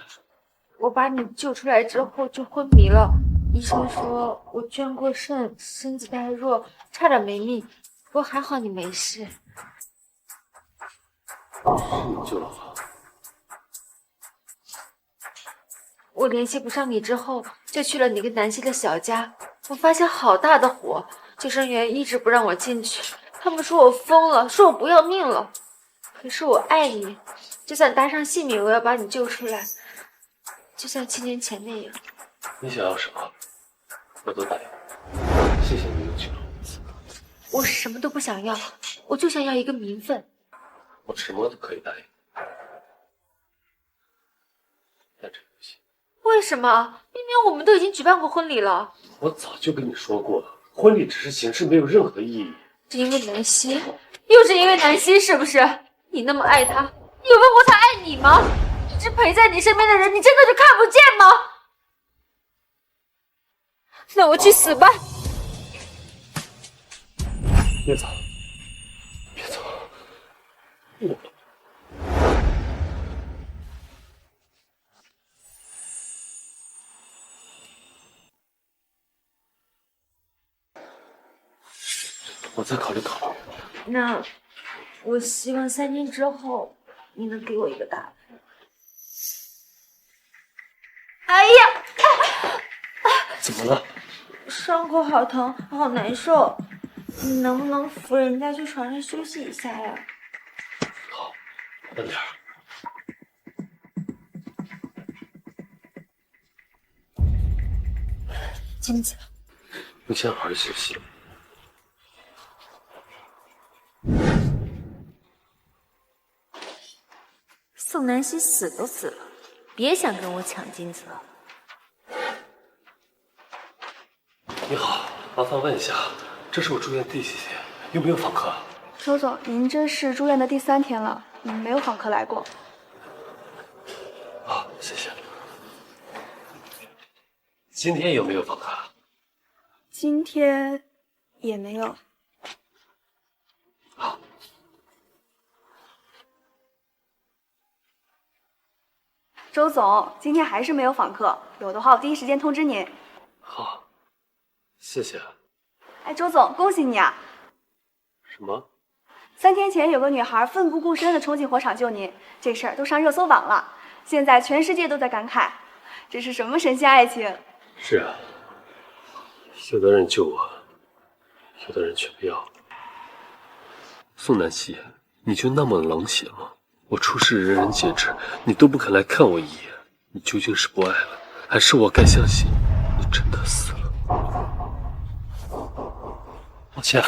我把你救出来之后就昏迷了，医生说我捐过肾，身子太弱，差点没命。不过还好你没事。是你救了我。我联系不上你之后，就去了你跟南希的小家。我发现好大的火，救生员一直不让我进去，他们说我疯了，说我不要命了。可是我爱你，就算搭上性命，我要把你救出来，就像7年前那样。你想要什么，我都答应。谢谢你又救了我。我什么都不想要，我就想要一个名分。我什么都可以答应，但这不行。为什么？明明我们都已经举办过婚礼了。我早就跟你说过了，婚礼只是形式，没有任何意义。是因为南希，又是因为南希，是不是？你那么爱他，你有问过他爱你吗？一直陪在你身边的人，你真的就看不见吗？那我去死吧！别走，别走，我再考虑考虑。那我希望3天之后你能给我一个答案。哎呀，怎么了？伤口好疼，好难受。你能不能扶人家去床上休息一下呀？好，慢点。镜子，你先好好休息。宋南希死都死了，别想跟我抢镜子了。你好，麻烦问一下，这是我住院第几天？有没有访客？周总，您这是住院的第3天了，没有访客来过。好，谢谢。今天有没有访客？今天也没有。好。周总，今天还是没有访客，有的话我第一时间通知您。好，谢谢。哎，周总，恭喜你啊！什么？3天前有个女孩奋不顾身的冲进火场救您，这事儿都上热搜榜了，现在全世界都在感慨，这是什么神仙爱情？是啊，有的人救我，有的人却不要。宋南希，你就那么冷血吗？我出事人人皆知，你都不肯来看我一眼，你究竟是不爱了，还是我该相信你真的死了？抱歉，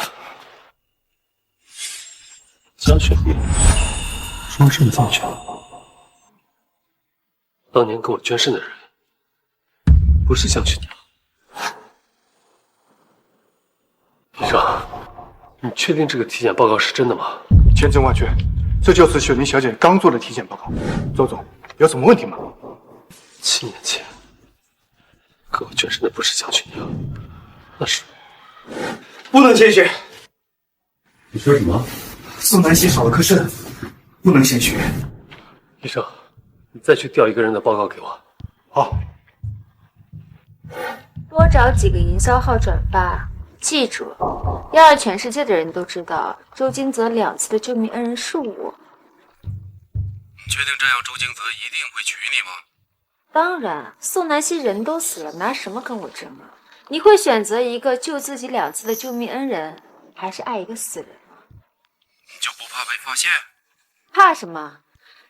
江雪碧，说这么进去了。当年跟我捐肾的人，不是江雪娘。医生，你确定这个体检报告是真的吗？千真万确。这就是雪玲小姐刚做的体检报告。周总，有什么问题吗？7年前，跟我捐肾的不是江雪娘，那是不能献血。你说什么？宋南希少了颗肾，不能献血。医生，你再去调一个人的报告给我。好。多找几个营销号转发，记住，要让全世界的人都知道周金泽2次的救命恩人是我。你确定这样周金泽一定会娶你吗？当然，宋南希人都死了，拿什么跟我争啊？你会选择一个救自己2次的救命恩人，还是爱一个死人吗？你就不怕被发现？怕什么？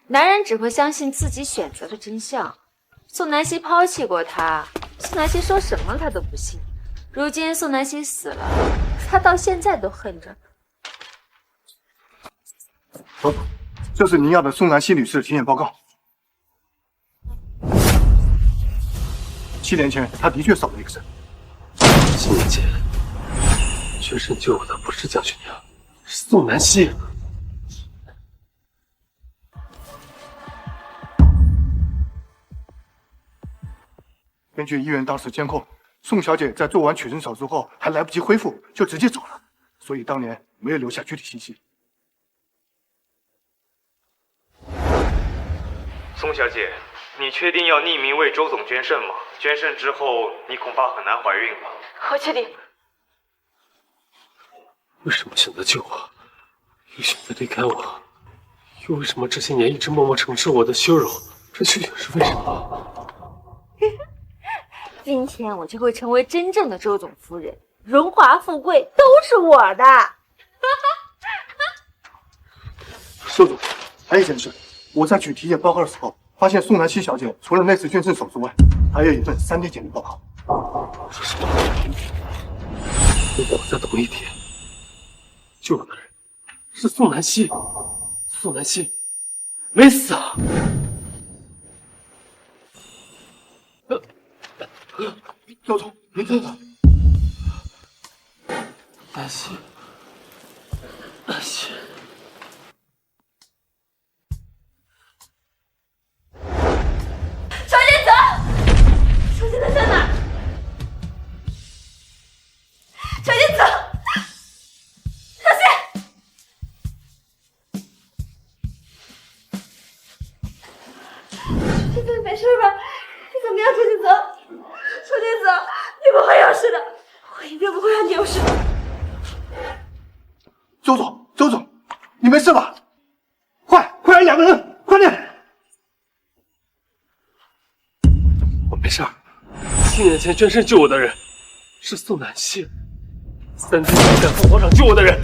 男人只会相信自己选择的真相。宋南希抛弃过他，宋南希说什么他都不信。如今宋南希死了，他到现在都恨着。周总，这是您要的宋南希女士的体检报告。7年前，她的确少了一个肾。 7年前，捐肾救我的不是江雪娘，是宋南希。根据医院当时监控，宋小姐在做完取证手术后还来不及恢复，就直接走了，所以当年没有留下具体信息。宋小姐，你确定要匿名为周总捐肾吗？捐肾之后，你恐怕很难怀孕吧？我确定。为什么选择救我？又选择离开我？又为什么这些年一直默默承受我的羞辱？这究竟是为什么？今天我就会成为真正的周总夫人，荣华富贵都是我的。周总，还有一件事，我在取体检报告的时候，发现宋南希小姐除了那次捐肾手术外，还有一份3天检查报告。说什么？如果我再懂一点，救我的人是宋南希，宋南希没死啊！周总，您在哪？南希，南希。小叶子，小叶子在哪？小叶子，小谢，小叶子，你没事吧？你怎么样，小叶子？小叶子，你不会有事的，我一定不会让你有事。周总，周总，你没事吧？快来2个人，快点！我没事儿。7年前捐肾救我的人是宋南希，3天前在烽火场救我的人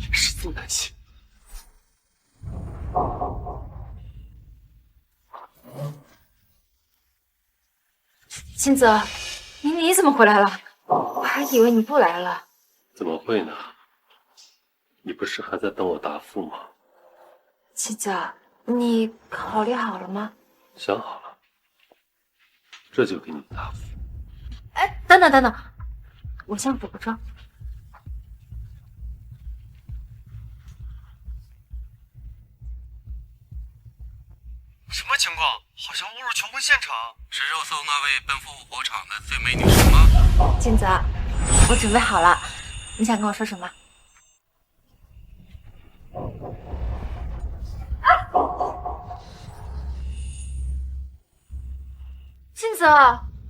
也是宋南希。金泽，你怎么回来了？我还以为你不来了。怎么会呢？你不是还在等我答复吗？金泽，你考虑好了吗？想好了，这就给你答复。哎，等等，我先补个妆。什么情况？好像误入求婚现场。是肉搜那位奔赴火场的最美女神吗？金泽，我准备好了，你想跟我说什么？金泽，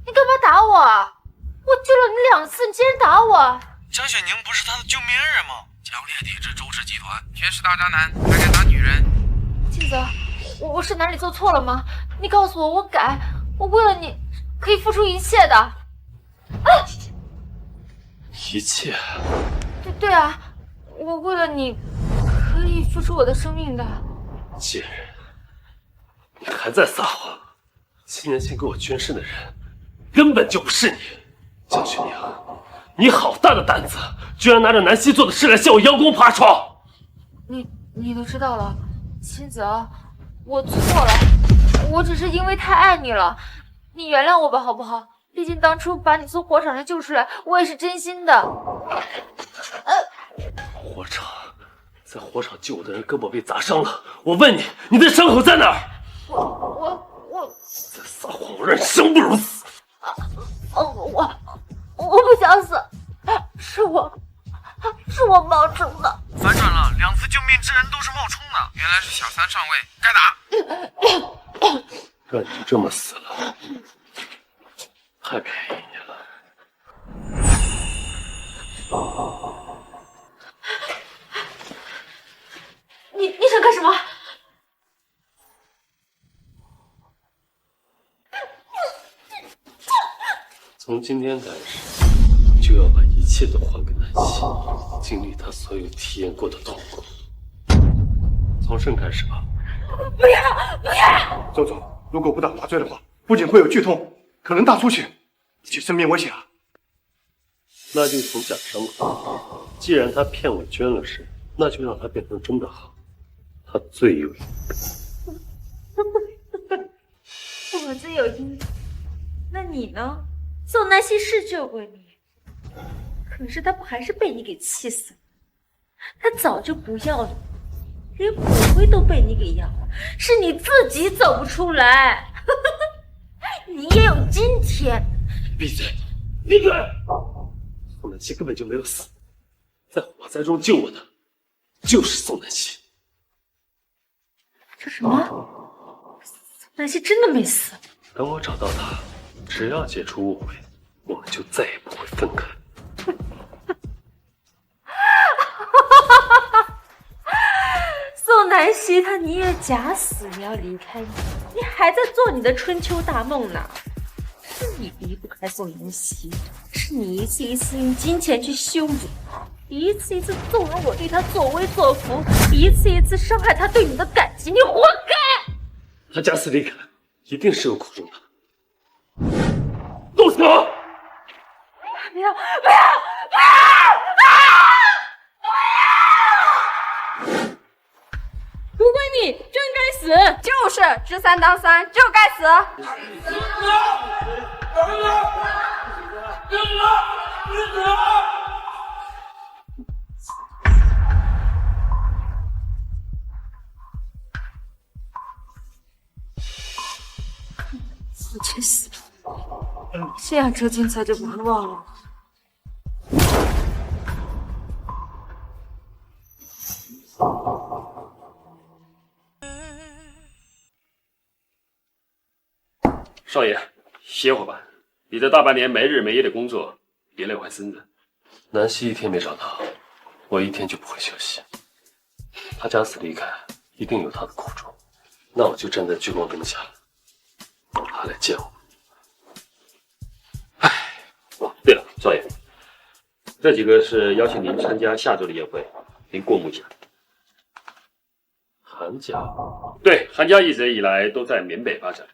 你干嘛打我？我救了你2次，你竟然打我！江雪宁不是他的救命恩人吗？强烈抵制周氏集团，全是大渣男，还敢打女人。金泽，我是哪里做错了吗？你告诉我，我改。我为了你可以付出一切的。啊！一切？对啊，我为了你可以付出我的生命的。贱人，你还在撒谎！7年前给我捐肾的人根本就不是你，江雪宁，你好大的胆子，居然拿着南希做的事来向我邀功爬床！你都知道了，金泽，我错了，我只是因为太爱你了，你原谅我吧，好不好？毕竟当初把你从火场上救出来，我也是真心的。火场，在火场救我的人胳膊被砸伤了，我问你，你的伤口在哪儿？我再撒谎，我让你生不如死！我不想死，是我冒充的。反转了，2次救命之人都是冒充的，原来是小三上位，该打！让你就这么死了，太便宜你了。你想干什么？从今天开始，就要把一切都还给南希，经历她所有体验过的痛苦。从肾开始吧。不要！周总，如果不打麻醉的话，不仅会有剧痛，可能大出血，且生命危险啊！那就从假伤吧。既然他骗我捐了肾，那就让他变成真的好，他罪有应得。我罪有应得，那你呢？宋南希是救过你，可是他不还是被你给气死了？他早就不要你，连骨灰都被你给要了，是你自己走不出来。你也有今天。闭嘴！闭嘴！宋南希根本就没有死，在火灾中救我的就是宋南希。这什么？宋南希真的没死？等我找到他，只要解除误会，我们就再也不会分开。宋南希他宁愿假死也要离开你，你还在做你的春秋大梦呢。是你离不开宋南希，是你一次一次用金钱去羞辱他，一次一次纵容我对他作威作福，一次一次伤害他对你的感激，你活该！他假死离开，一定是有苦衷的。动手！不要！不要！不要！卢闺蜜真该死！就是知三当三，就该死！我真死了，这样周金才就不会忘了我。少爷，歇会吧，你这大半年没日没夜的工作，别累坏身子。南希一天没找到，我一天就不会休息。他假死离开，一定有他的苦衷。那我就站在聚光灯下，等他来见我。哦，对了，少爷，这几个是邀请您参加下周的宴会，您过目一下。韩家，对，韩家一直以来都在缅北发展，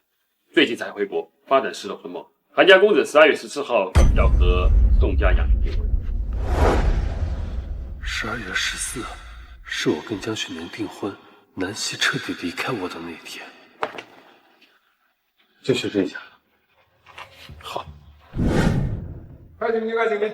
最近才回国，发展势头很猛。韩家公子12月14号要和宋家养女订婚。12月14是我跟江雪年订婚，南希彻底离开我的那天。就学这一下。好。快请进，快请进。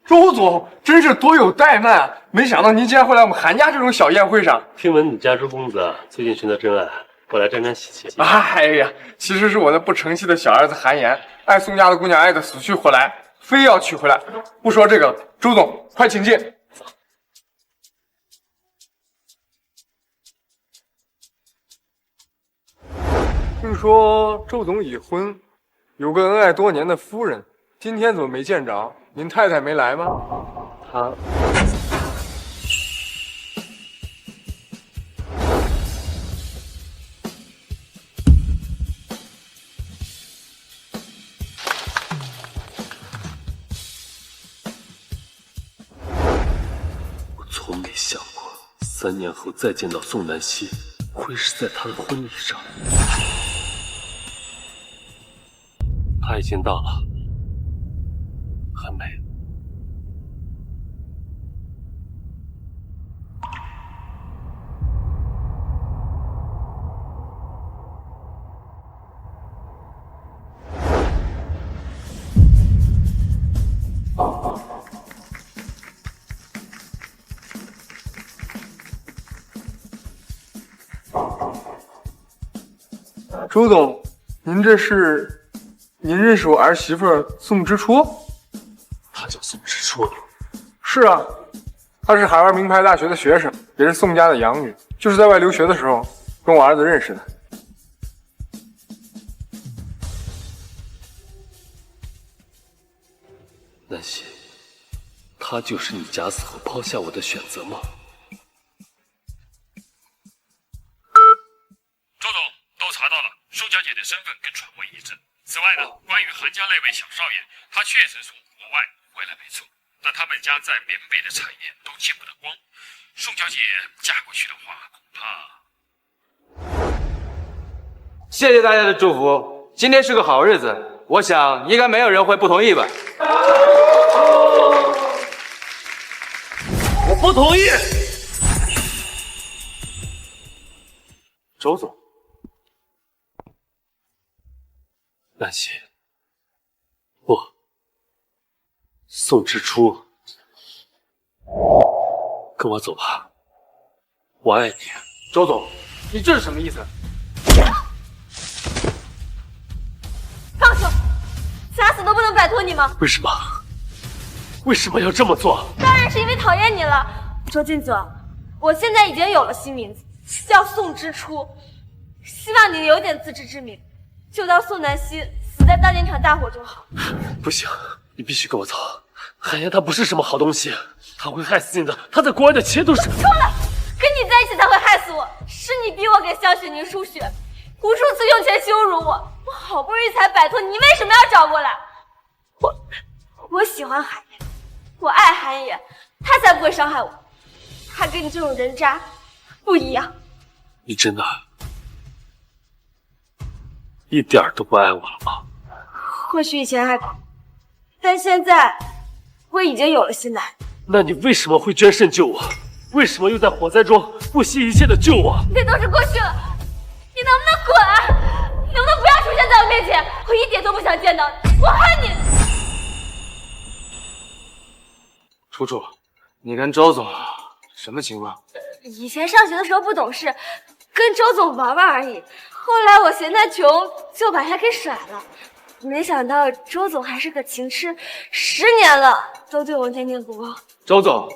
周总真是多有怠慢啊！没想到您竟然会来我们韩家这种小宴会上。听闻你家周公子最近寻到真爱，我来沾沾喜气。哎呀，其实是我那不成器的小儿子韩岩，爱宋家的姑娘爱得死去活来，非要娶回来。不说这个了，周总，快请进。听说周总已婚，有个恩爱多年的夫人，今天怎么没见着？您太太没来吗？她。我从没想过3年后再见到宋南希，会是在她的婚礼上。她已经到了。很美。周总，您这是？您认识我儿媳妇宋之初？她叫宋之初。是啊，她是海外名牌大学的学生，也是宋家的养女，就是在外留学的时候跟我儿子认识的。南希，她就是你假死后抛下我的选择吗？周总，都查到了，宋小姐的身份跟传闻一致。此外呢，关于韩家那位小少爷，他确实从国外回来没错，但他们家在缅北的产业都见不得光。宋小姐嫁过去的话，恐怕……谢谢大家的祝福，今天是个好日子，我想应该没有人会不同意吧。我不同意。周总。南希，不，宋之初，跟我走吧，我爱你。周总，你这是什么意思？死都不能摆脱你吗？为什么？为什么要这么做？当然是因为讨厌你了，周金泽。我现在已经有了新名字，叫宋之初，希望你有点自知之明，就当宋南希死在当年那场大火中好。不行，你必须跟我走。韩岩他不是什么好东西，他会害死你的。他在国外的前途是……错了，跟你在一起才会害死我，是你逼我给香雪凝输血，无数次用钱羞辱我，我好不容易才摆脱，你为什么要找过来？我喜欢韩岩，我爱韩岩，他才不会伤害我。他跟你这种人渣不一样。你真的一点都不爱我了吗？或许以前爱过，但现在我已经有了新男人。那你为什么会捐肾救我？为什么又在火灾中不惜一切的救我？那都是过去了，你能不能滚啊？你能不能不要出现在我面前？我一点都不想见到你，我恨你。楚楚，你跟周总什么情况？以前上学的时候不懂事，跟周总玩玩而已。后来我嫌他穷，就把他给甩了。没想到周总还是个情痴，10年了都对我念念不忘。周总，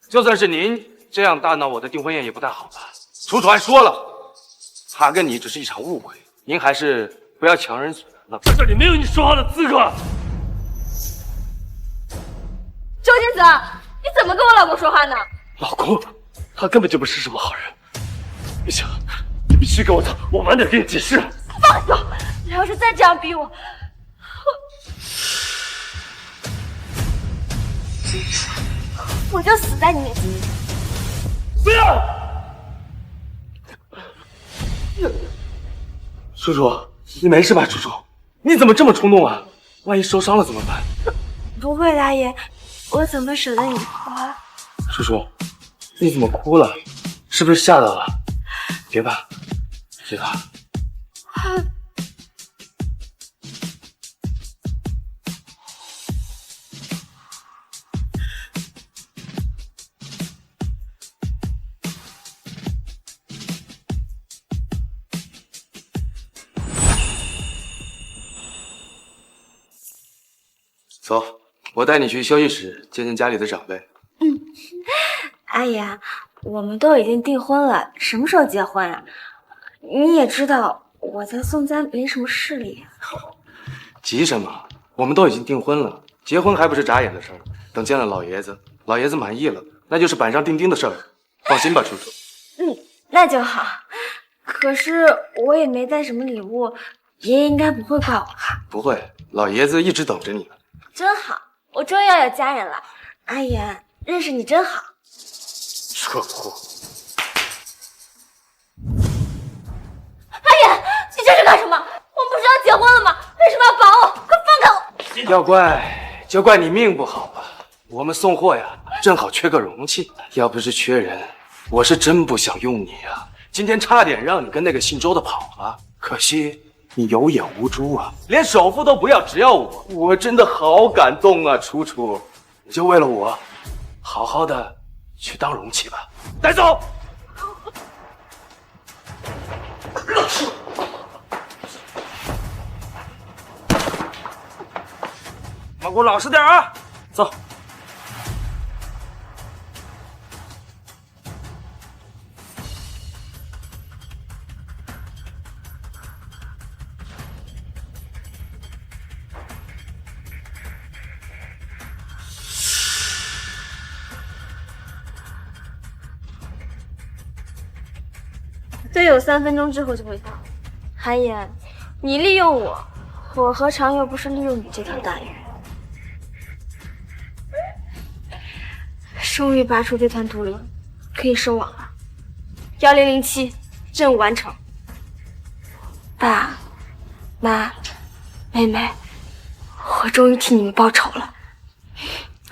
就算是您这样大闹我的订婚宴也不太好吧？楚楚还说了，他跟你只是一场误会，您还是不要强人所难了。在这里没有你说话的资格。周金泽，你怎么跟我老公说话呢？老公，他根本就不是什么好人。不行，你必须跟我走，我晚点给你解释。放手！你要是再这样逼我，我就死在你面前。不要！楚楚，你没事吧？楚楚，你怎么这么冲动啊？万一受伤了怎么办？不会，大爷，我怎么舍得你哭啊？楚楚，你怎么哭了？是不是吓到了？别怕，别怕。走，我带你去休息室见见家里的长辈。阿姨，我们都已经订婚了，什么时候结婚啊？你也知道我在宋家没什么势力。急什么？我们都已经订婚了，结婚还不是眨眼的事儿。等见了老爷子，老爷子满意了，那就是板上钉钉的事儿。放心吧，楚楚。那就好。可是我也没带什么礼物，爷爷应该不会怪我吧？不会，老爷子一直等着你呢。真好，我终于要有家人了。阿言，认识你真好。扯货！阿言，你这是干什么？我们不是要结婚了吗？为什么要绑我？快放开我！要怪就怪你命不好吧。我们送货呀，正好缺个容器。要不是缺人，我是真不想用你啊。今天差点让你跟那个姓周的跑了，可惜你有眼无珠啊，连首付都不要，只要我真的好感动啊，楚楚，你就为了我，好好的去当容器吧，带走。给我老实点啊！走。队友3分钟之后就会到。韩言，你利用我，我何尝又不是利用你这条大鱼？终于拔出这团毒瘤，可以收网了。1007，任务完成。爸妈妹妹，我终于替你们报仇了，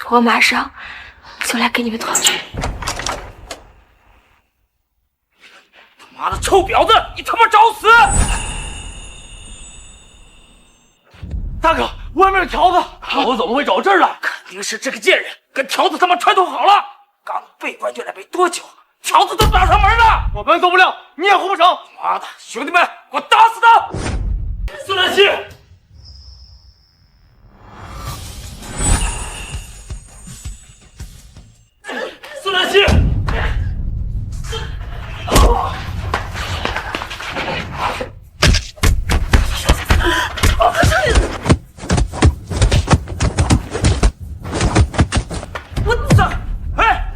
我马上就来给你们团圆。妈的臭婊子，你他妈找死！大哥，外面有条子，条子怎么会找这儿来？肯定是这个贱人跟条子他妈串通好了。刚被关进来没多久，条子都打上门了。我们走不了，你也护不成。妈的，兄弟们，给我打死他！孙兰希，苏南希，我操！哎！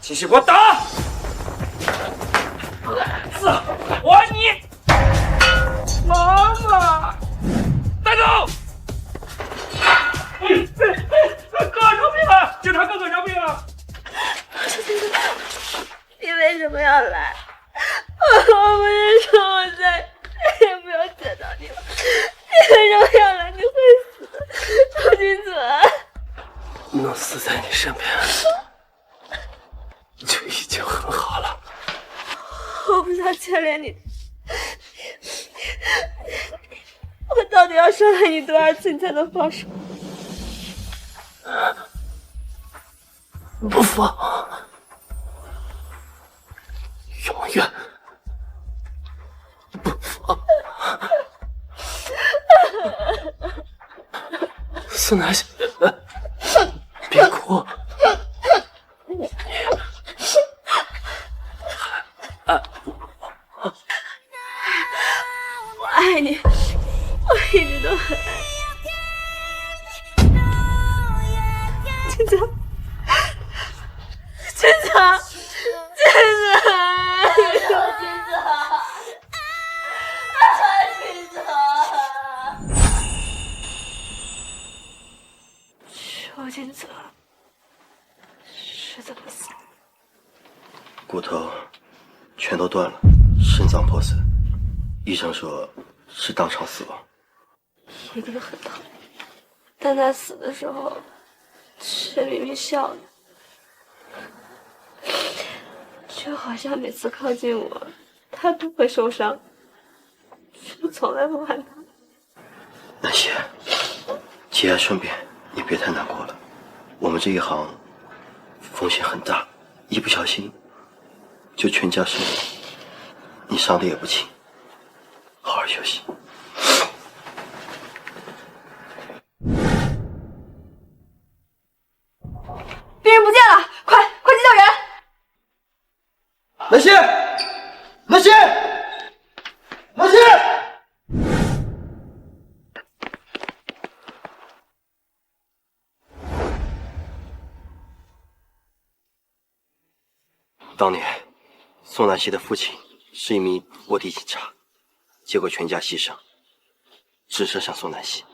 继续给我打！我爱你，妈妈！带走！哥饶命啊！警察哥哥饶命啊！你为什么要来？我不是说我再也不要见到你了？你为什么要来？你会死的，周君子。能死在你身边，就已经很好了。我不想牵连你，我到底要伤害你多少次，你才能放手？不放，永远不放。苏南希，别哭。我爱你，我一直都很爱你。金泽，金泽，金泽，周金泽是怎么死的？骨头全都断了，肾脏破损，医生说是当场死亡。一定很疼，但他死的时候却明明笑着，就好像每次靠近我，他都会受伤，却从来不害怕。南希，节哀顺变，你别太难过了。我们这一行风险很大，一不小心就全家生命。你伤的也不轻，好好休息。病人不见了，快去救人！南希，南希，南希！当年，宋南希的父亲是一名卧底警察，结果全家牺牲，只剩下宋南希。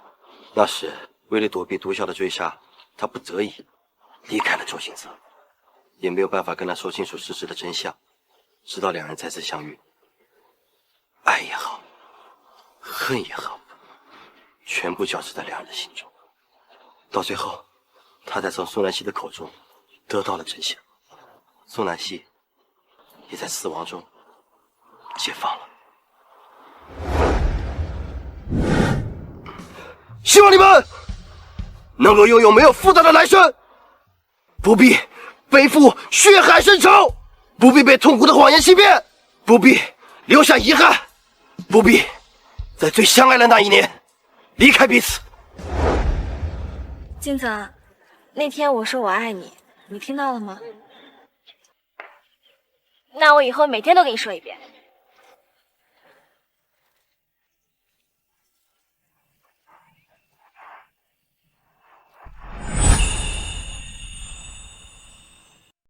那时，为了躲避毒枭的追杀，他不得已离开了周星泽，也没有办法跟他说清楚事实的真相。直到两人再次相遇，爱也好，恨也好，全部交织在两人的心中。到最后，他才从宋南希的口中得到了真相，宋南希也在死亡中解放了。希望你们能够拥有没有负担的来生，不必背负血海深仇，不必被痛苦的谎言欺骗，不必留下遗憾，不必在最相爱的那一年离开彼此。金泽，那天我说我爱你，你听到了吗？那我以后每天都跟你说一遍。